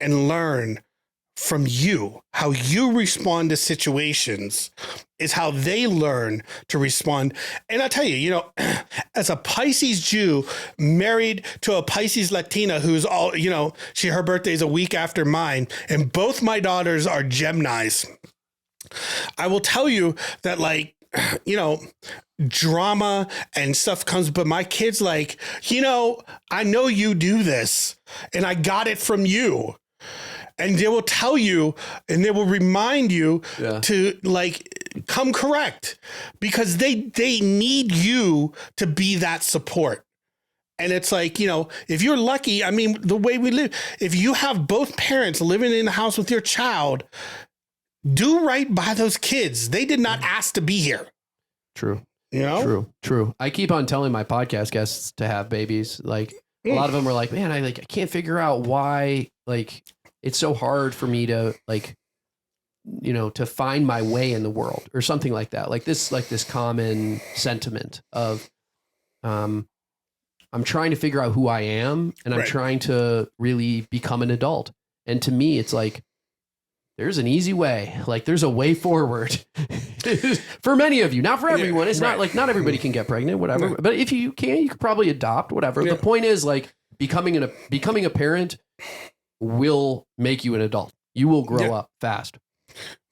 and learn from you. How you respond to situations is how they learn to respond. And I tell you, you know, as a Pisces Jew married to a Pisces Latina who's all, you know, her birthday is a week after mine, and both my daughters are Geminis. I will tell you that, like, you know, drama and stuff comes, but my kids, like, you know, I know you do this and I got it from you. And they will tell you and they will remind you to, like, come correct, because they need you to be that support. And it's like, you know, if you're lucky, I mean, the way we live, if you have both parents living in the house with your child, do right by those kids. They did not ask to be here. True. You know? True. I keep on telling my podcast guests to have babies. Like, a lot of them are like, man, I can't figure out why, like, it's so hard for me to, like, you know, to find my way in the world or something like that. Like this common sentiment of, I'm trying to figure out who I am, and I'm trying to really become an adult. And to me, it's like, there's an easy way. Like, there's a way forward for many of you, not for everyone. It's not like, not everybody can get pregnant, whatever. But if you can, you could probably adopt, whatever. The point is, like, becoming a parent will make you an adult. You will grow up fast.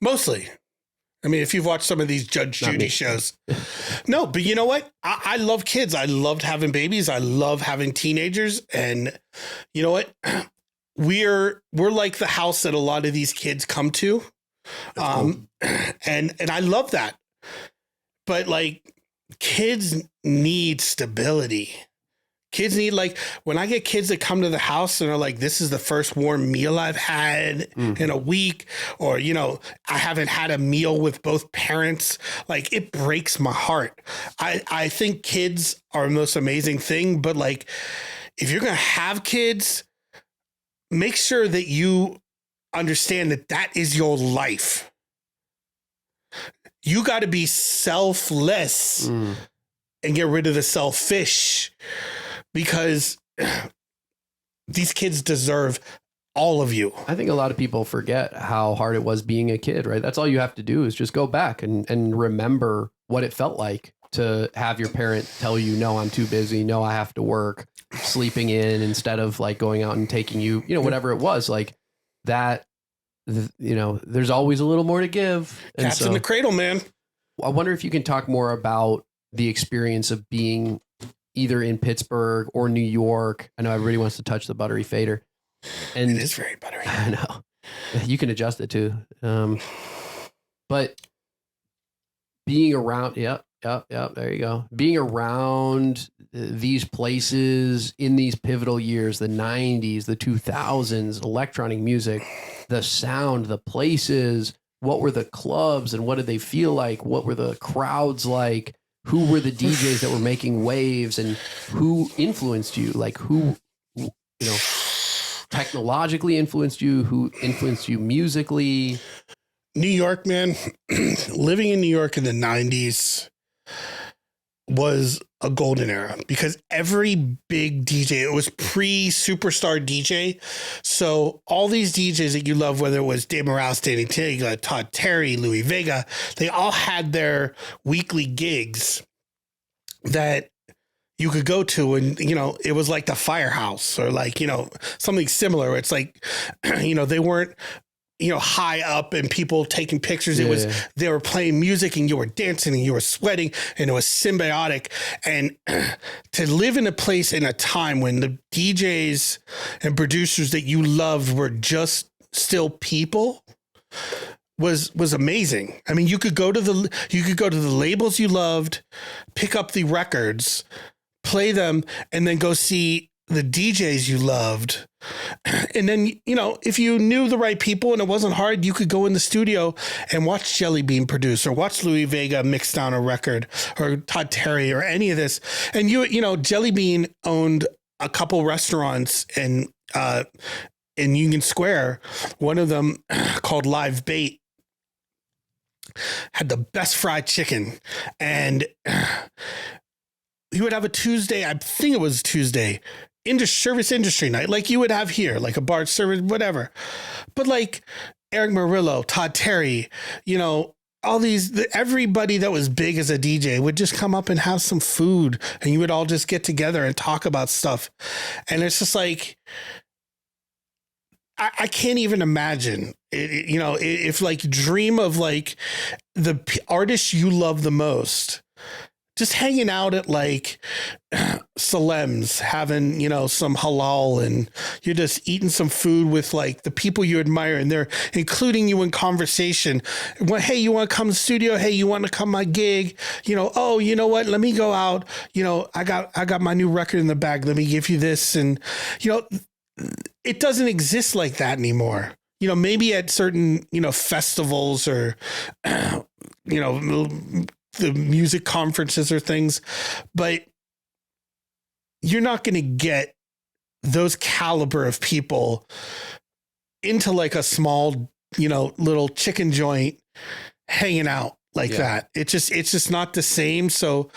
Mostly. I mean, if you've watched some of these Judge Judy shows. No, but you know what? I love kids. I loved having babies. I love having teenagers. And you know what? We're like the house that a lot of these kids come to. And I love that. But, like, kids need stability. Kids need, like, when I get kids that come to the house and are like, this is the first warm meal I've had in a week, or, you know, I haven't had a meal with both parents, like, it breaks my heart. I think kids are the most amazing thing, but, like, if you're going to have kids, make sure that you understand that that is your life. You got to be selfless and get rid of the selfish. Because these kids deserve all of you. I think a lot of people forget how hard it was being a kid, right? That's all you have to do is just go back and remember what it felt like to have your parent tell you, no, I'm too busy. No, I have to work, sleeping in instead of, like, going out and taking you, you know, whatever it was, like that, you know, there's always a little more to give. Cats in the cradle, man. I wonder if you can talk more about the experience of being either in Pittsburgh or New York. I know everybody wants to touch the buttery fader. And it is very buttery. I know. You can adjust it too. But being around, there you go. Being around these places in these pivotal years, the 90s, the 2000s, electronic music, the sound, the places, what were the clubs and what did they feel like? What were the crowds like? Who were the DJs that were making waves, and who influenced you? Like, who, you know, technologically influenced you? Who influenced you musically? New York, man. Living in New York in the 90s was a golden era, because every big DJ, it was pre-superstar DJ. So all these DJs that you love, whether it was Dave Morales, Danny Tiga, Todd Terry, Louis Vega, they all had their weekly gigs that you could go to, and, you know, it was like the Firehouse or, like, you know, something similar. It's like, you know, they weren't, you know, high up and people taking pictures. It was, they were playing music and you were dancing and you were sweating and it was symbiotic. And to live in a place in a time when the DJs and producers that you loved were just still people was amazing. I mean, you could go to the labels you loved, pick up the records, play them, and then go see the DJs you loved. And then, you know, if you knew the right people and it wasn't hard, you could go in the studio and watch Jelly Bean produce, or watch Louis Vega mix down a record, or Todd Terry, or any of this. And you know, Jelly Bean owned a couple restaurants in Union Square. One of them, called Live Bait, had the best fried chicken. And he would have a Tuesday, I think it was Tuesday, service industry night, like you would have here, like a bar service, whatever. But like Eric Murillo, Todd Terry, all everybody that was big as a DJ would just come up and have some food, and you would all just get together and talk about stuff. And it's just like, I can't even imagine if like dream of like the artists you love the most, just hanging out at like Salem's, having, some halal, and you're just eating some food with like the people you admire, and they're including you in conversation. Well, hey, you want to come to the studio? Hey, you want to come to my gig? Oh, you know what? Let me go out. I got my new record in the bag. Let me give you this. And, it doesn't exist like that anymore. Maybe at certain, festivals or, the music conferences or things, but you're not going to get those caliber of people into like a small, little chicken joint hanging out like that. It's just not the same. So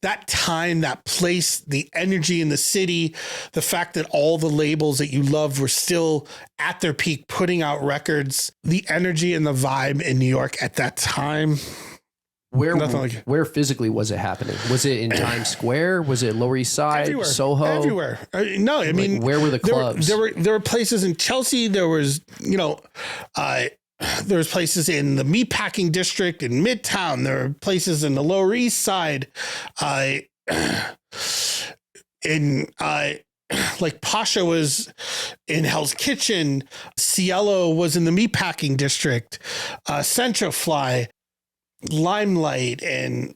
that time, that place, the energy in the city, the fact that all the labels that you loved were still at their peak, putting out records, the energy and the vibe in New York at that time. Where physically was it happening? Was it in Times Square? Was it Lower East Side? Everywhere, Soho? Everywhere. No, I mean, where were the clubs? There were places in Chelsea. There was, there was places in the meatpacking district in Midtown. There were places in the Lower East Side. Like Pasha was in Hell's Kitchen. Cielo was in the meatpacking district. Centrofly, Limelight, and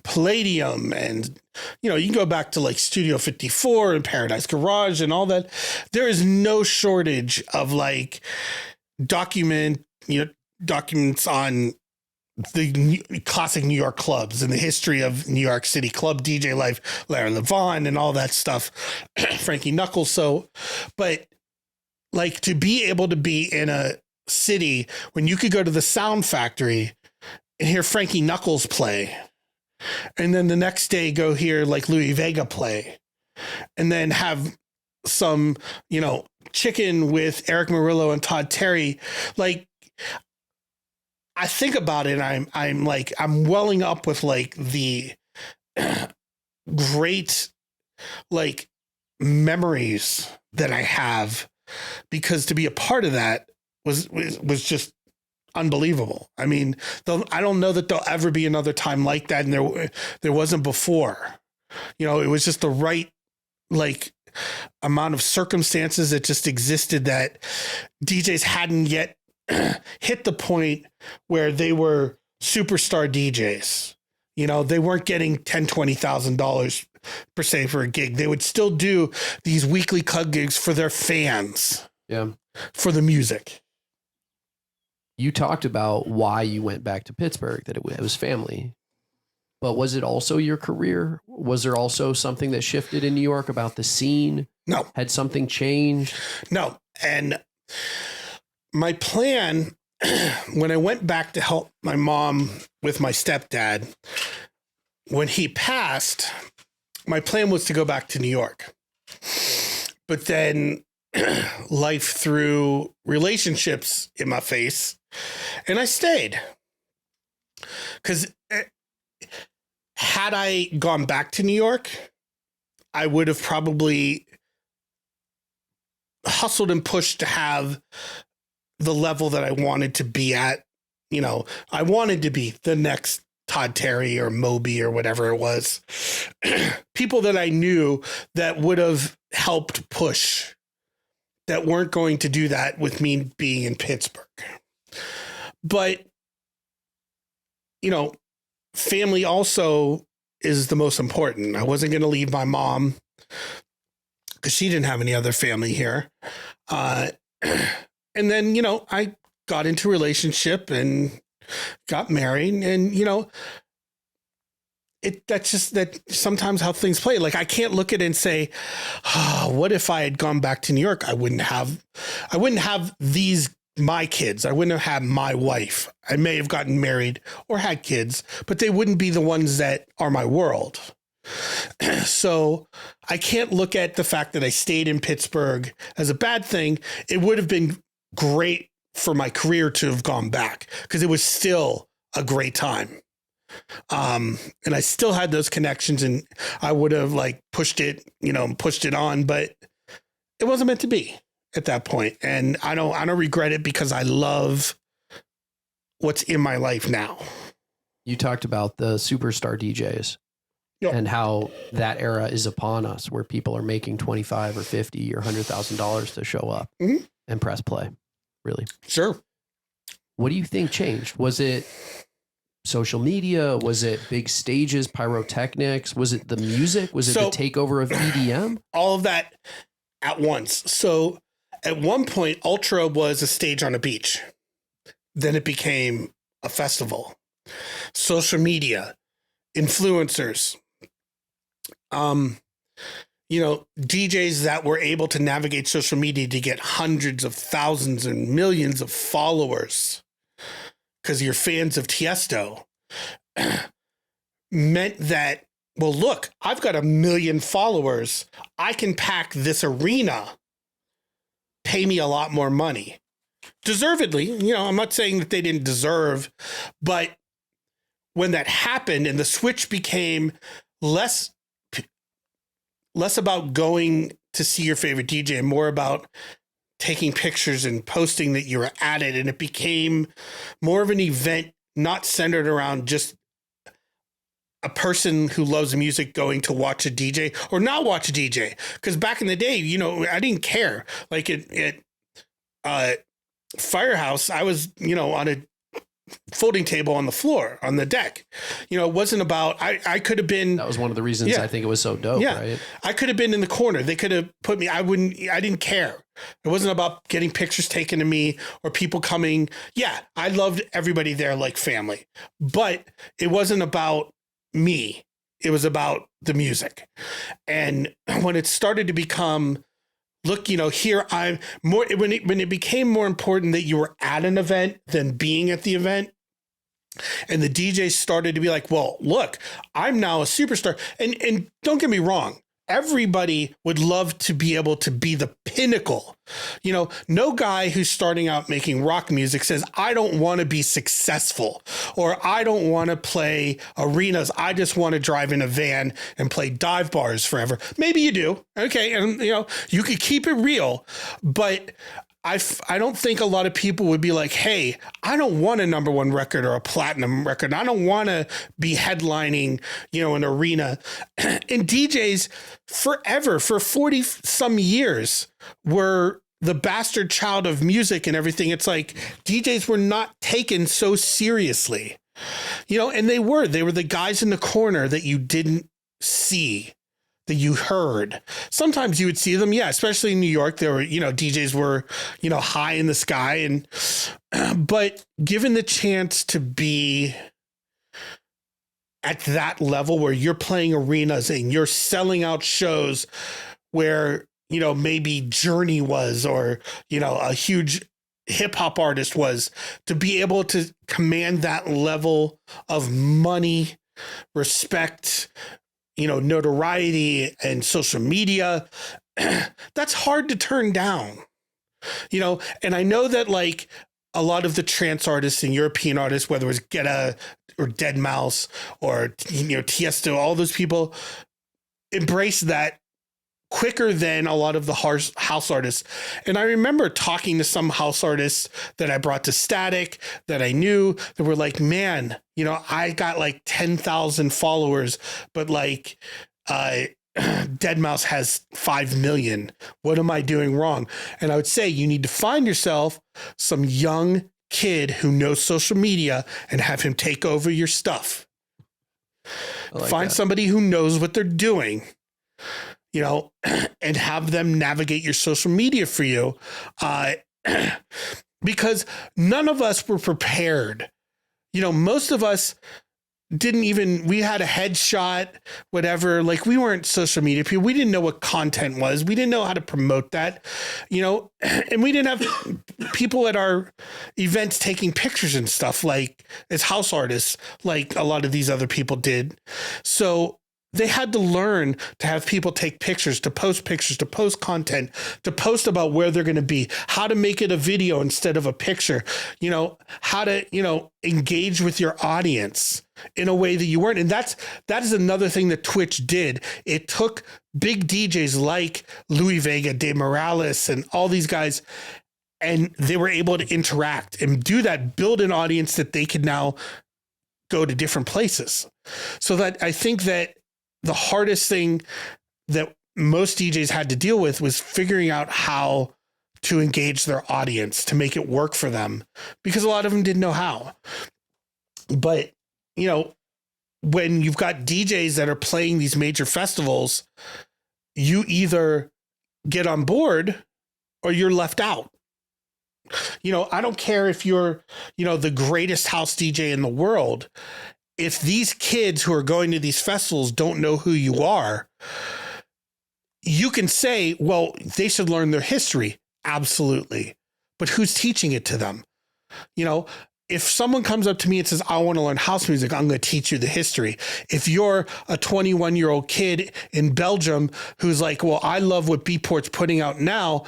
Palladium, and you can go back to like Studio 54 and Paradise Garage and all that. There is no shortage of like documents on the classic New York clubs and the history of New York City club DJ life, Larry Levon and all that stuff, Frankie Knuckles. So, but like to be able to be in a city when you could go to the Sound Factory and hear Frankie Knuckles play, and then the next day go hear like Louis Vega play, and then have some, chicken with Eric Murillo and Todd Terry. Like, I think about it, and I'm welling up with like the great like memories that I have, because to be a part of that was just unbelievable. I mean, I don't know that there'll ever be another time like that, and there wasn't before. It was just the right like amount of circumstances that just existed, that DJs hadn't yet hit the point where they were superstar DJs. They weren't getting $10,000-$20,000 per se for a gig. They would still do these weekly club gigs for their fans. Yeah. For the music. You talked about why you went back to Pittsburgh, that it was family. But was it also your career? Was there also something that shifted in New York about the scene? No. Had something changed? No. And my plan, when I went back to help my mom with my stepdad, when he passed, my plan was to go back to New York. But then life threw relationships in my face, and I stayed. Because had I gone back to New York, I would have probably hustled and pushed to have the level that I wanted to be at. I wanted to be the next Todd Terry or Moby or whatever it was. People that I knew that would have helped push, that weren't going to do that with me being in Pittsburgh. But, family also is the most important. I wasn't going to leave my mom because she didn't have any other family here. And then, I got into a relationship and got married, and, that's sometimes how things play. Like, I can't look at it and say, what if I had gone back to New York? I wouldn't have my kids. I wouldn't have had my wife. I may have gotten married or had kids, but they wouldn't be the ones that are my world. So I can't look at the fact that I stayed in Pittsburgh as a bad thing. It would have been great for my career to have gone back because it was still a great time. And I still had those connections and I would have like pushed it on, but it wasn't meant to be at that point. And I don't regret it because I love what's in my life now. You talked about the superstar DJs. Yep. And how that era is upon us, where people are making $25 or $50 or $100,000 to show up and press play. Really, sure. What do you think changed? Was it social media? Was it big stages, pyrotechnics? Was it the music? Was it the takeover of EDM? All of that at once. So at one point, Ultra was a stage on a beach. Then it became a festival. Social media, influencers. DJs that were able to navigate social media to get hundreds of thousands and millions of followers because you're fans of Tiesto meant that, well, look, I've got 1 million followers. I can pack this arena, pay me a lot more money. Deservedly, I'm not saying that they didn't deserve, but when that happened and the switch became less about going to see your favorite DJ and more about taking pictures and posting that you were at it. And it became more of an event, not centered around just a person who loves music going to watch a DJ or not watch a DJ. Because back in the day, I didn't care. Like at Firehouse, I was, on a folding table on the floor, on the deck. It wasn't about, I could have been. That was one of the reasons I think it was so dope, right? I could have been in the corner. They could have put me, I didn't care. It wasn't about getting pictures taken of me or people coming. Yeah, I loved everybody there like family, but it wasn't about me. It was about the music. And when it started to become, look, here I'm more, when it became more important that you were at an event than being at the event. And the DJs started to be like, well, look, I'm now a superstar. And don't get me wrong. Everybody would love to be able to be the pinnacle. No guy who's starting out making rock music says, I don't want to be successful or I don't want to play arenas. I just want to drive in a van and play dive bars forever. Maybe you do. Okay. And, you could keep it real, but I don't think a lot of people would be like, hey, I don't want a #1 record or a platinum record. I don't want to be headlining, an arena. And DJs forever, for 40 some years, were the bastard child of music and everything. It's like DJs were not taken so seriously, and they were the guys in the corner that you didn't see, that you heard. Sometimes you would see them. Yeah. Especially in New York, there were, DJs were, high in the sky but given the chance to be at that level where you're playing arenas and you're selling out shows where, maybe Journey was, or, a huge hip hop artist was, to be able to command that level of money, respect, notoriety and social media, that's hard to turn down, and I know that like a lot of the trance artists and European artists, whether it was Guetta or Deadmau5 or, Tiesto, all those people embrace that quicker than a lot of the house artists. And I remember talking to some house artists that I brought to Static that I knew that were like, man, I got like 10,000 followers, but like Deadmau5 has 5 million. What am I doing wrong? And I would say you need to find yourself some young kid who knows social media and have him take over your stuff. Find somebody who knows what they're doing, and have them navigate your social media for you. Because none of us were prepared. Most of us we had a headshot, whatever. Like, we weren't social media people. We didn't know what content was. We didn't know how to promote that, and we didn't have people at our events taking pictures and stuff like as house artists, like a lot of these other people did. So they had to learn to have people take pictures, to post content, to post about where they're going to be, how to make it a video instead of a picture, how to, engage with your audience in a way that you weren't. And that is another thing that Twitch did. It took big DJs like Louis Vega, Dave Morales, and all these guys, and they were able to interact and do that, build an audience that they could now go to different places. So that I think that the hardest thing that most DJs had to deal with was figuring out how to engage their audience to make it work for them, because a lot of them didn't know how. But, when you've got DJs that are playing these major festivals, you either get on board or you're left out. I don't care if you're, the greatest house DJ in the world. If these kids who are going to these festivals don't know who you are, you can say, well, they should learn their history. Absolutely. But who's teaching it to them? If someone comes up to me and says, I want to learn house music, I'm going to teach you the history. If you're a 21-year-old kid in Belgium who's like, well, I love what Beatport's putting out now,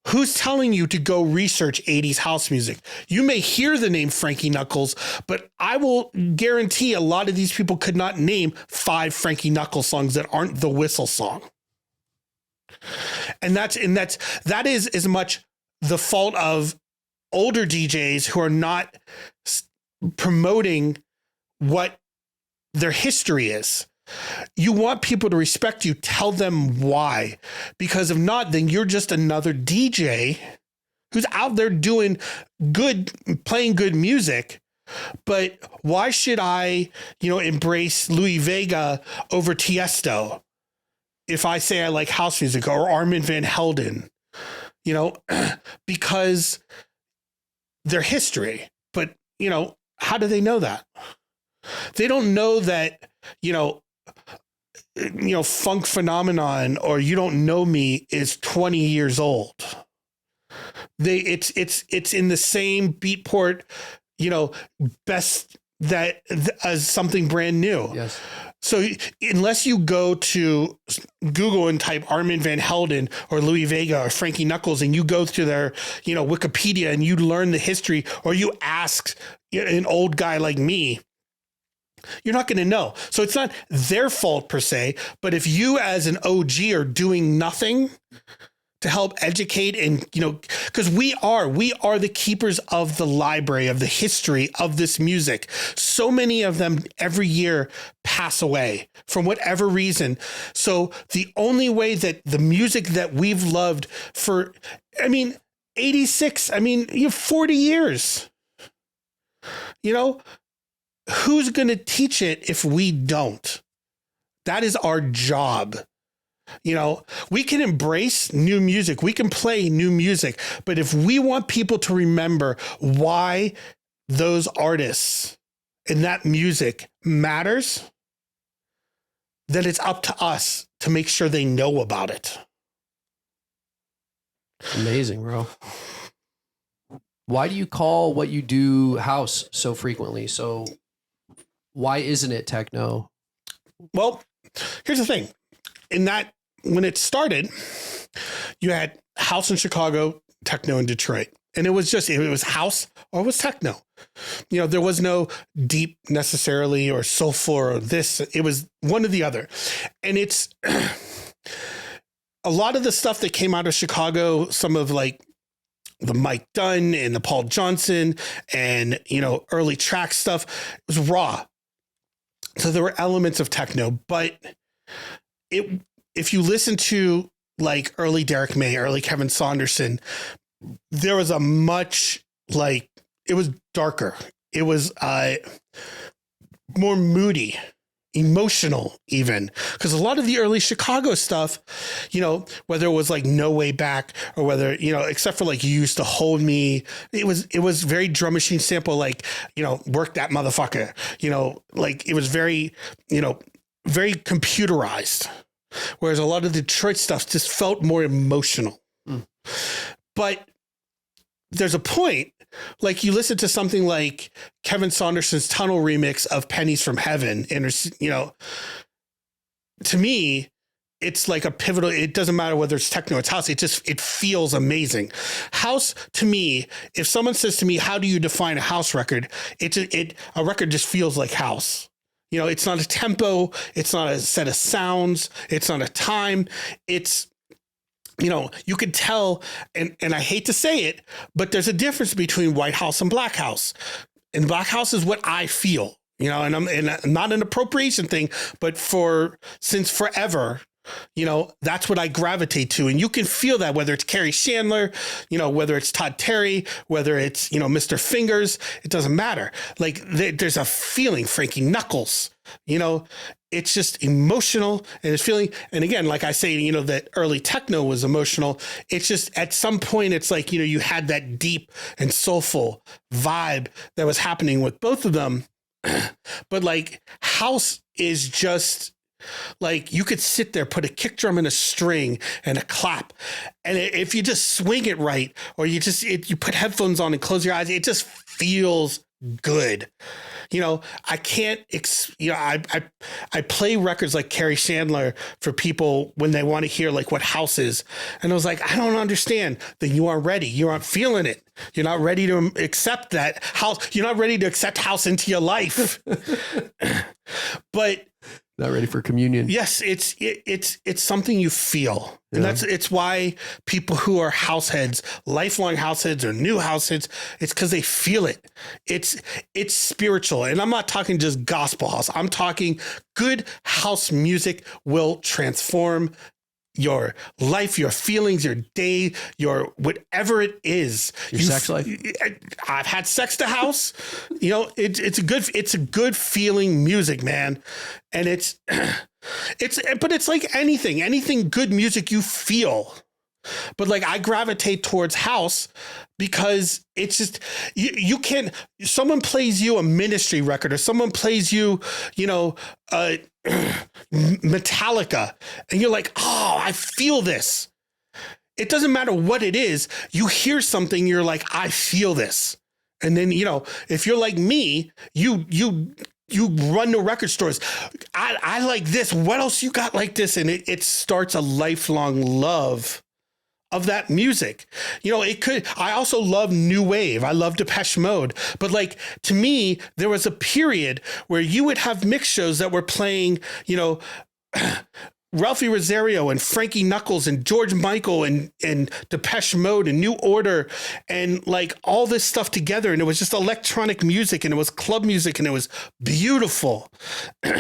who's telling you to go research 80s house music? You may hear the name Frankie Knuckles, but I will guarantee a lot of these people could not name 5 Frankie Knuckles songs that aren't the Whistle song. And that is as much the fault of older DJs who are not promoting what their history is. You want people to respect you. Tell them why. Because if not, then you're just another DJ who's out there playing good music. But why should I, embrace Louis Vega over Tiesto if I say I like house music, or Armin van Helden? Because their history. But, how do they know that? They don't know that, Funk Phenomenon or You Don't Know Me is 20 years old. It's in the same Beatport, best that as something brand new. Yes. So unless you go to Google and type Armin van Helden or Louis Vega or Frankie Knuckles, and you go to their, Wikipedia and you learn the history, or you ask an old guy like me, you're not going to know. So it's not their fault per se, but if you as an OG are doing nothing to help educate and, because we are the keepers of the library, of the history of this music. So many of them every year pass away from whatever reason. So the only way that the music that we've loved for, 86, 40 years, who's going to teach it if we don't? That is our job. We can embrace new music. We can play new music. But if we want people to remember why those artists and that music matters, then it's up to us to make sure they know about it. Amazing, bro. Why do you call what you do house so frequently? So why isn't it techno? Well, here's the thing. When it started, you had house in Chicago, techno in Detroit. And it was house or it was techno. There was no deep necessarily or soulful or this. It was one or the other. And it's a lot of the stuff that came out of Chicago, some of like the Mike Dunn and the Paul Johnson and, early track stuff, it was raw. So there were elements of techno, but if you listen to like early Derek May, early Kevin Saunderson, there was a much it was darker. It was more moody, emotional even, because a lot of the early Chicago stuff, whether it was like No Way Back or whether, except for like You Used to Hold Me, it was very drum machine sample, Work That Motherfucker, it was very, very computerized. Whereas a lot of the Detroit stuff just felt more emotional. But there's a point, like you listen to something like Kevin Saunderson's Tunnel remix of Pennies from Heaven, and to me, it's like a pivotal. It doesn't matter whether it's techno or it's house. It feels amazing. House, to me, if someone says to me, how do you define a house record? A record just feels like house. You know, it's not a tempo. It's not a set of sounds. It's not a time. It's, you know, you could tell, and I hate to say it, but there's a difference between white house and black house. And black house is what I feel, you know, and I'm not an appropriation thing, but since forever, you know, that's what I gravitate to. And you can feel that whether it's Carrie Chandler, you know, whether it's Todd Terry, whether it's, you know, Mr. Fingers, it doesn't matter. Like there's a feeling, Frankie Knuckles, you know, it's just emotional and it's feeling. And again, like I say, you know, that early techno was emotional. It's just at some point, it's like, you know, you had that deep and soulful vibe that was happening with both of them. But like house is just, like you could sit there, put a kick drum and a string and a clap. And if you just swing it right, or you put headphones on and close your eyes, it just feels good. You know, I can't, you know, I play records like Carrie Chandler for people when they want to hear like what house is. And I was like, I don't understand. Then you aren't ready. You aren't feeling it. You're not ready to accept that house. You're not ready to accept house into your life. But not ready for communion. Yes, it's something you feel. And it's why people who are house heads, lifelong house heads or new house heads, it's because they feel it. It's spiritual. And I'm not talking just gospel house. I'm talking good house music will transform your life, your feelings, your day, your whatever it is. Your sex life. I've had sex to house. You know, it's a good feeling music, man. And but it's like anything good music you feel. But like I gravitate towards house because it's just you can't. Someone plays you a Ministry record, or someone plays you, you know, Metallica, and you're like, oh, I feel this. It doesn't matter what it is. You hear something, you're like, I feel this, and then you know, if you're like me, you run to record stores. I like this. What else you got like this? And it starts a lifelong love of that music. You know, I also love new wave. I love Depeche Mode. But like, to me, there was a period where you would have mix shows that were playing, you know, Ralphie Rosario and Frankie Knuckles and George Michael and Depeche Mode and New Order and like all this stuff together. And it was just electronic music and it was club music and it was beautiful,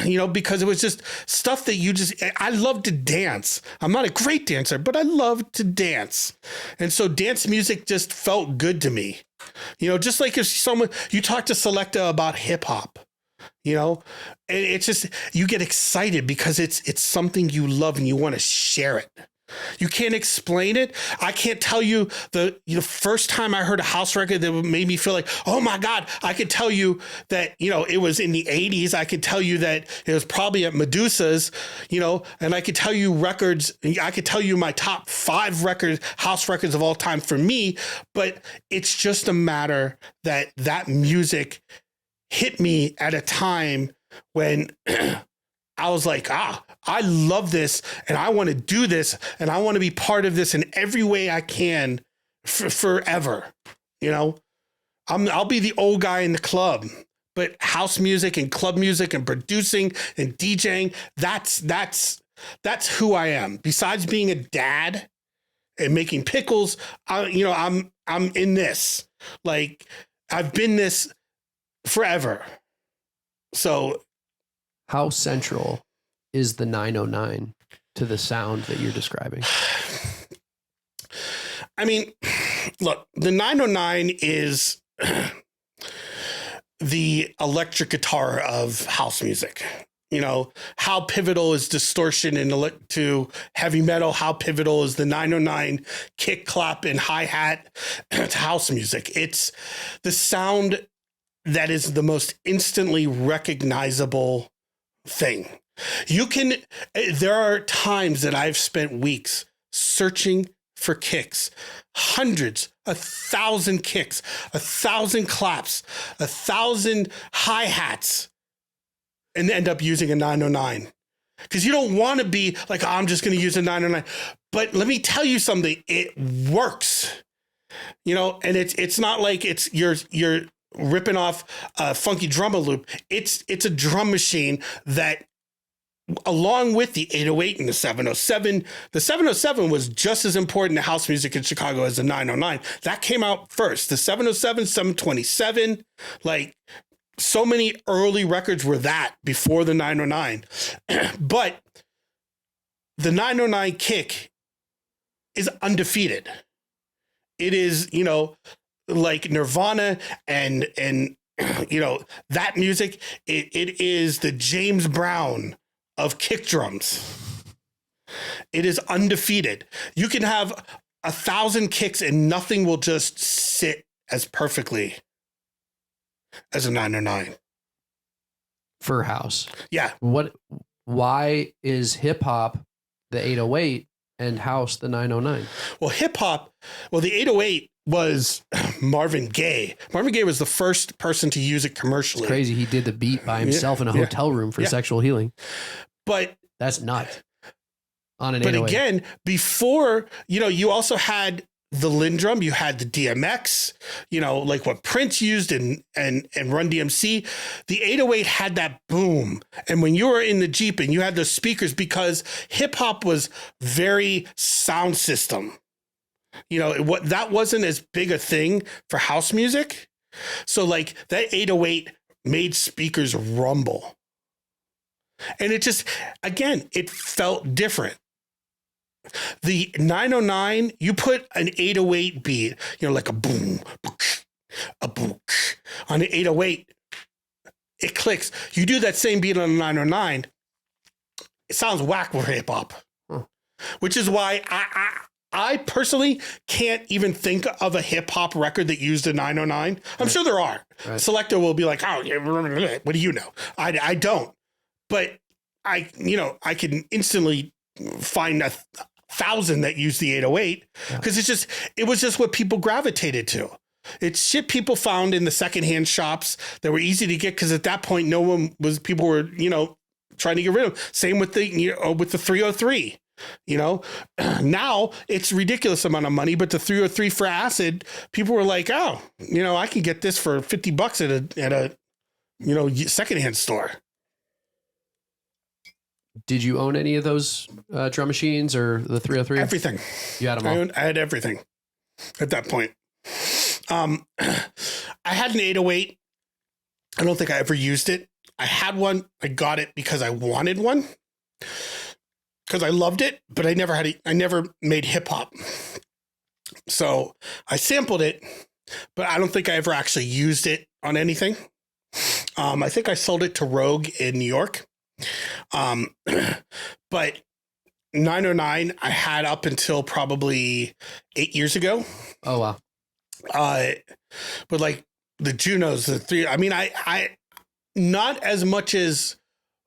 you know, because it was just stuff that I love to dance. I'm not a great dancer, but I love to dance. And so dance music just felt good to me, you know, just like if you talk to Selecta about hip hop. You know, and it's just, you get excited because it's something you love and you want to share it. You can't explain it. I can't tell you the first time I heard a house record that made me feel like, oh my God, I could tell you that, you know, it was in the 80s. I could tell you that it was probably at Medusa's, you know, and I could tell you records. I could tell you my top 5 house records of all time for me, but it's just a matter that music hit me at a time when I was like, I love this and I want to do this and I want to be part of this in every way I can forever. You know, I'll be the old guy in the club, but house music and club music and producing and DJing, that's who I am. Besides being a dad and making pickles, you know, I'm in this. Like I've been this forever. So how central is the 909 to the sound that you're describing? I mean, look, the 909 is the electric guitar of house music. You know, how pivotal is distortion to heavy metal? How pivotal is the 909 kick, clap, and hi-hat to house music? It's the sound that is the most instantly recognizable thing. There are times that I've spent weeks searching for kicks, hundreds, 1,000 kicks, 1,000 claps, 1,000 hi-hats, and end up using a 909. Because you don't want to be like, oh, I'm just going to use a 909. But let me tell you something. It works. You know, and it's not like it's you're ripping off a funky drum loop. It's a drum machine that, along with the 808 and the 707 was just as important to house music in Chicago as the 909. That came out first. The 707, 727, like so many early records were that before the 909. But the 909 kick is undefeated. It is, you know, like Nirvana and you know, that music, it is the James Brown of kick drums. It is undefeated. You can have 1,000 kicks and nothing will just sit as perfectly as a 909. For house. Yeah. Why is hip hop the 808 and house the 909? Well, hip hop, the 808 was Marvin Gaye. Marvin Gaye was the first person to use it commercially. It's crazy. He did the beat by himself in a hotel room for sexual healing. But that's nuts. On an But 808. again, before, you know, you also had the Lindrum, you had the DMX, you know, like what Prince used and Run DMC. The 808 had that boom. And when you were in the Jeep and you had those speakers, because hip hop was very sound system, you know, that wasn't as big a thing for house music. So like that 808 made speakers rumble. And it just, again, it felt different. The 909, you put an 808 beat, you know, like a boom, a boom. On the 808, it clicks. You do that same beat on a 909, it sounds whack with hip hop. Which is why I personally can't even think of a hip hop record that used a 909. I'm sure there are. Right. Selector will be like, oh, what do you know? I don't. But I can instantly find 1,000 that use the 808 because it was just what people gravitated to. It's shit people found in the secondhand shops that were easy to get because at that point people were, you know, trying to get rid of. Same with the 303. You know, now it's ridiculous amount of money, but the 303 for acid, people were like, oh, you know, I can get this for $50 at a you know, secondhand store. Did you own any of those drum machines or the 303? Everything. You had them all? I had everything at that point. I had an 808. I don't think I ever used it. I had one. I got it because I wanted one. Because I loved it, but I never made hip hop. So I sampled it, but I don't think I ever actually used it on anything. I think I sold it to Rogue in New York. But 909 I had up until probably 8 years ago. Oh, wow. But like the Junos, the three, I mean, I not as much as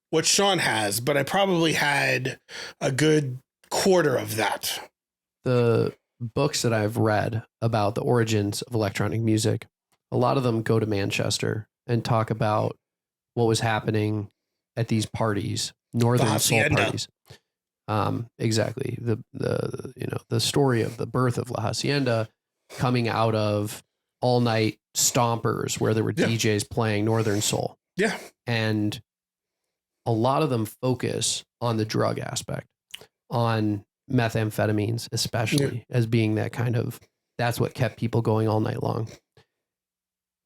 what Sean has, but I probably had a good quarter of that. The books that I've read about the origins of electronic music, a lot of them go to Manchester and talk about what was happening at these parties, northern soul parties. Exactly. The story of the birth of La Hacienda coming out of all night stompers where there were DJs playing northern soul. Yeah. And a lot of them focus on the drug aspect, on methamphetamines, especially as being that's what kept people going all night long.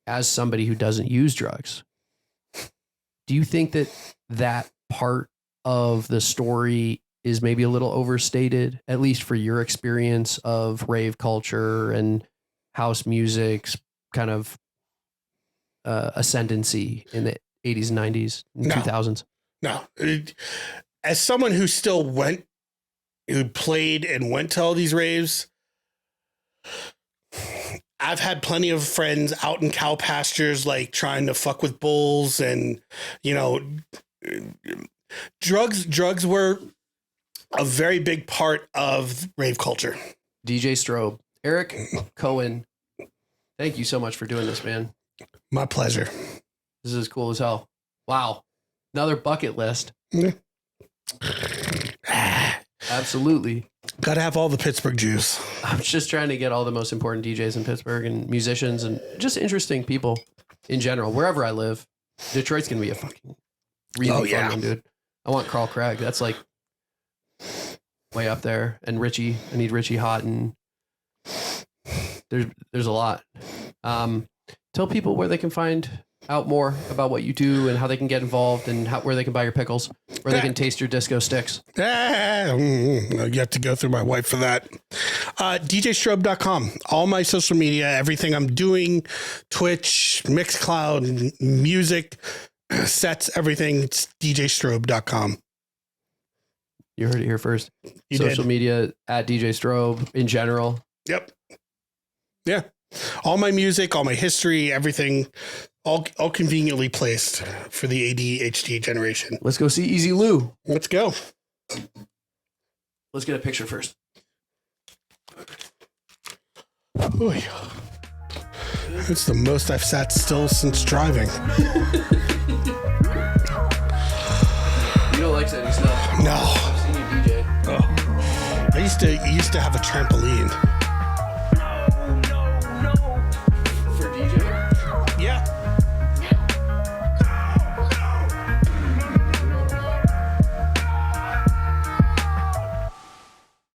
As somebody who doesn't use drugs, do you think that part of the story is maybe a little overstated, at least for your experience of rave culture and house music's kind of ascendancy in the 80s and 90s and 2000s? No. As someone who played and went to all these raves, I've had plenty of friends out in cow pastures, like trying to fuck with bulls and, you know, drugs were a very big part of rave culture. DJ Strobe, Eric Cohen, thank you so much for doing this, man. My pleasure. This is cool as hell. Wow. Another bucket list. Absolutely. Got to have all the Pittsburgh juice. I'm just trying to get all the most important DJs in Pittsburgh and musicians and just interesting people in general, wherever I live. Detroit's going to be a fucking really fun one, dude. I want Carl Craig. That's like way up there. And Richie. I need Richie Hott. And there's a lot. Tell people where they can find out more about what you do and how they can get involved and where they can buy your pickles, where they can taste your disco sticks. You have to go through my wife for that. DJstrobe.com. All my social media, everything I'm doing, Twitch, Mixcloud, music, sets, everything. It's DJstrobe.com. You heard it here first. Social media at DJ Strobe in general. Yep. Yeah. All my music, all my history, everything, all conveniently placed for the ADHD generation. Let's go see Easy Lou. Let's go. Let's get a picture first. Ooh, it's the most I've sat still since driving. You don't like sitting stuff. No. I've seen you DJ. Oh. I used to have a trampoline.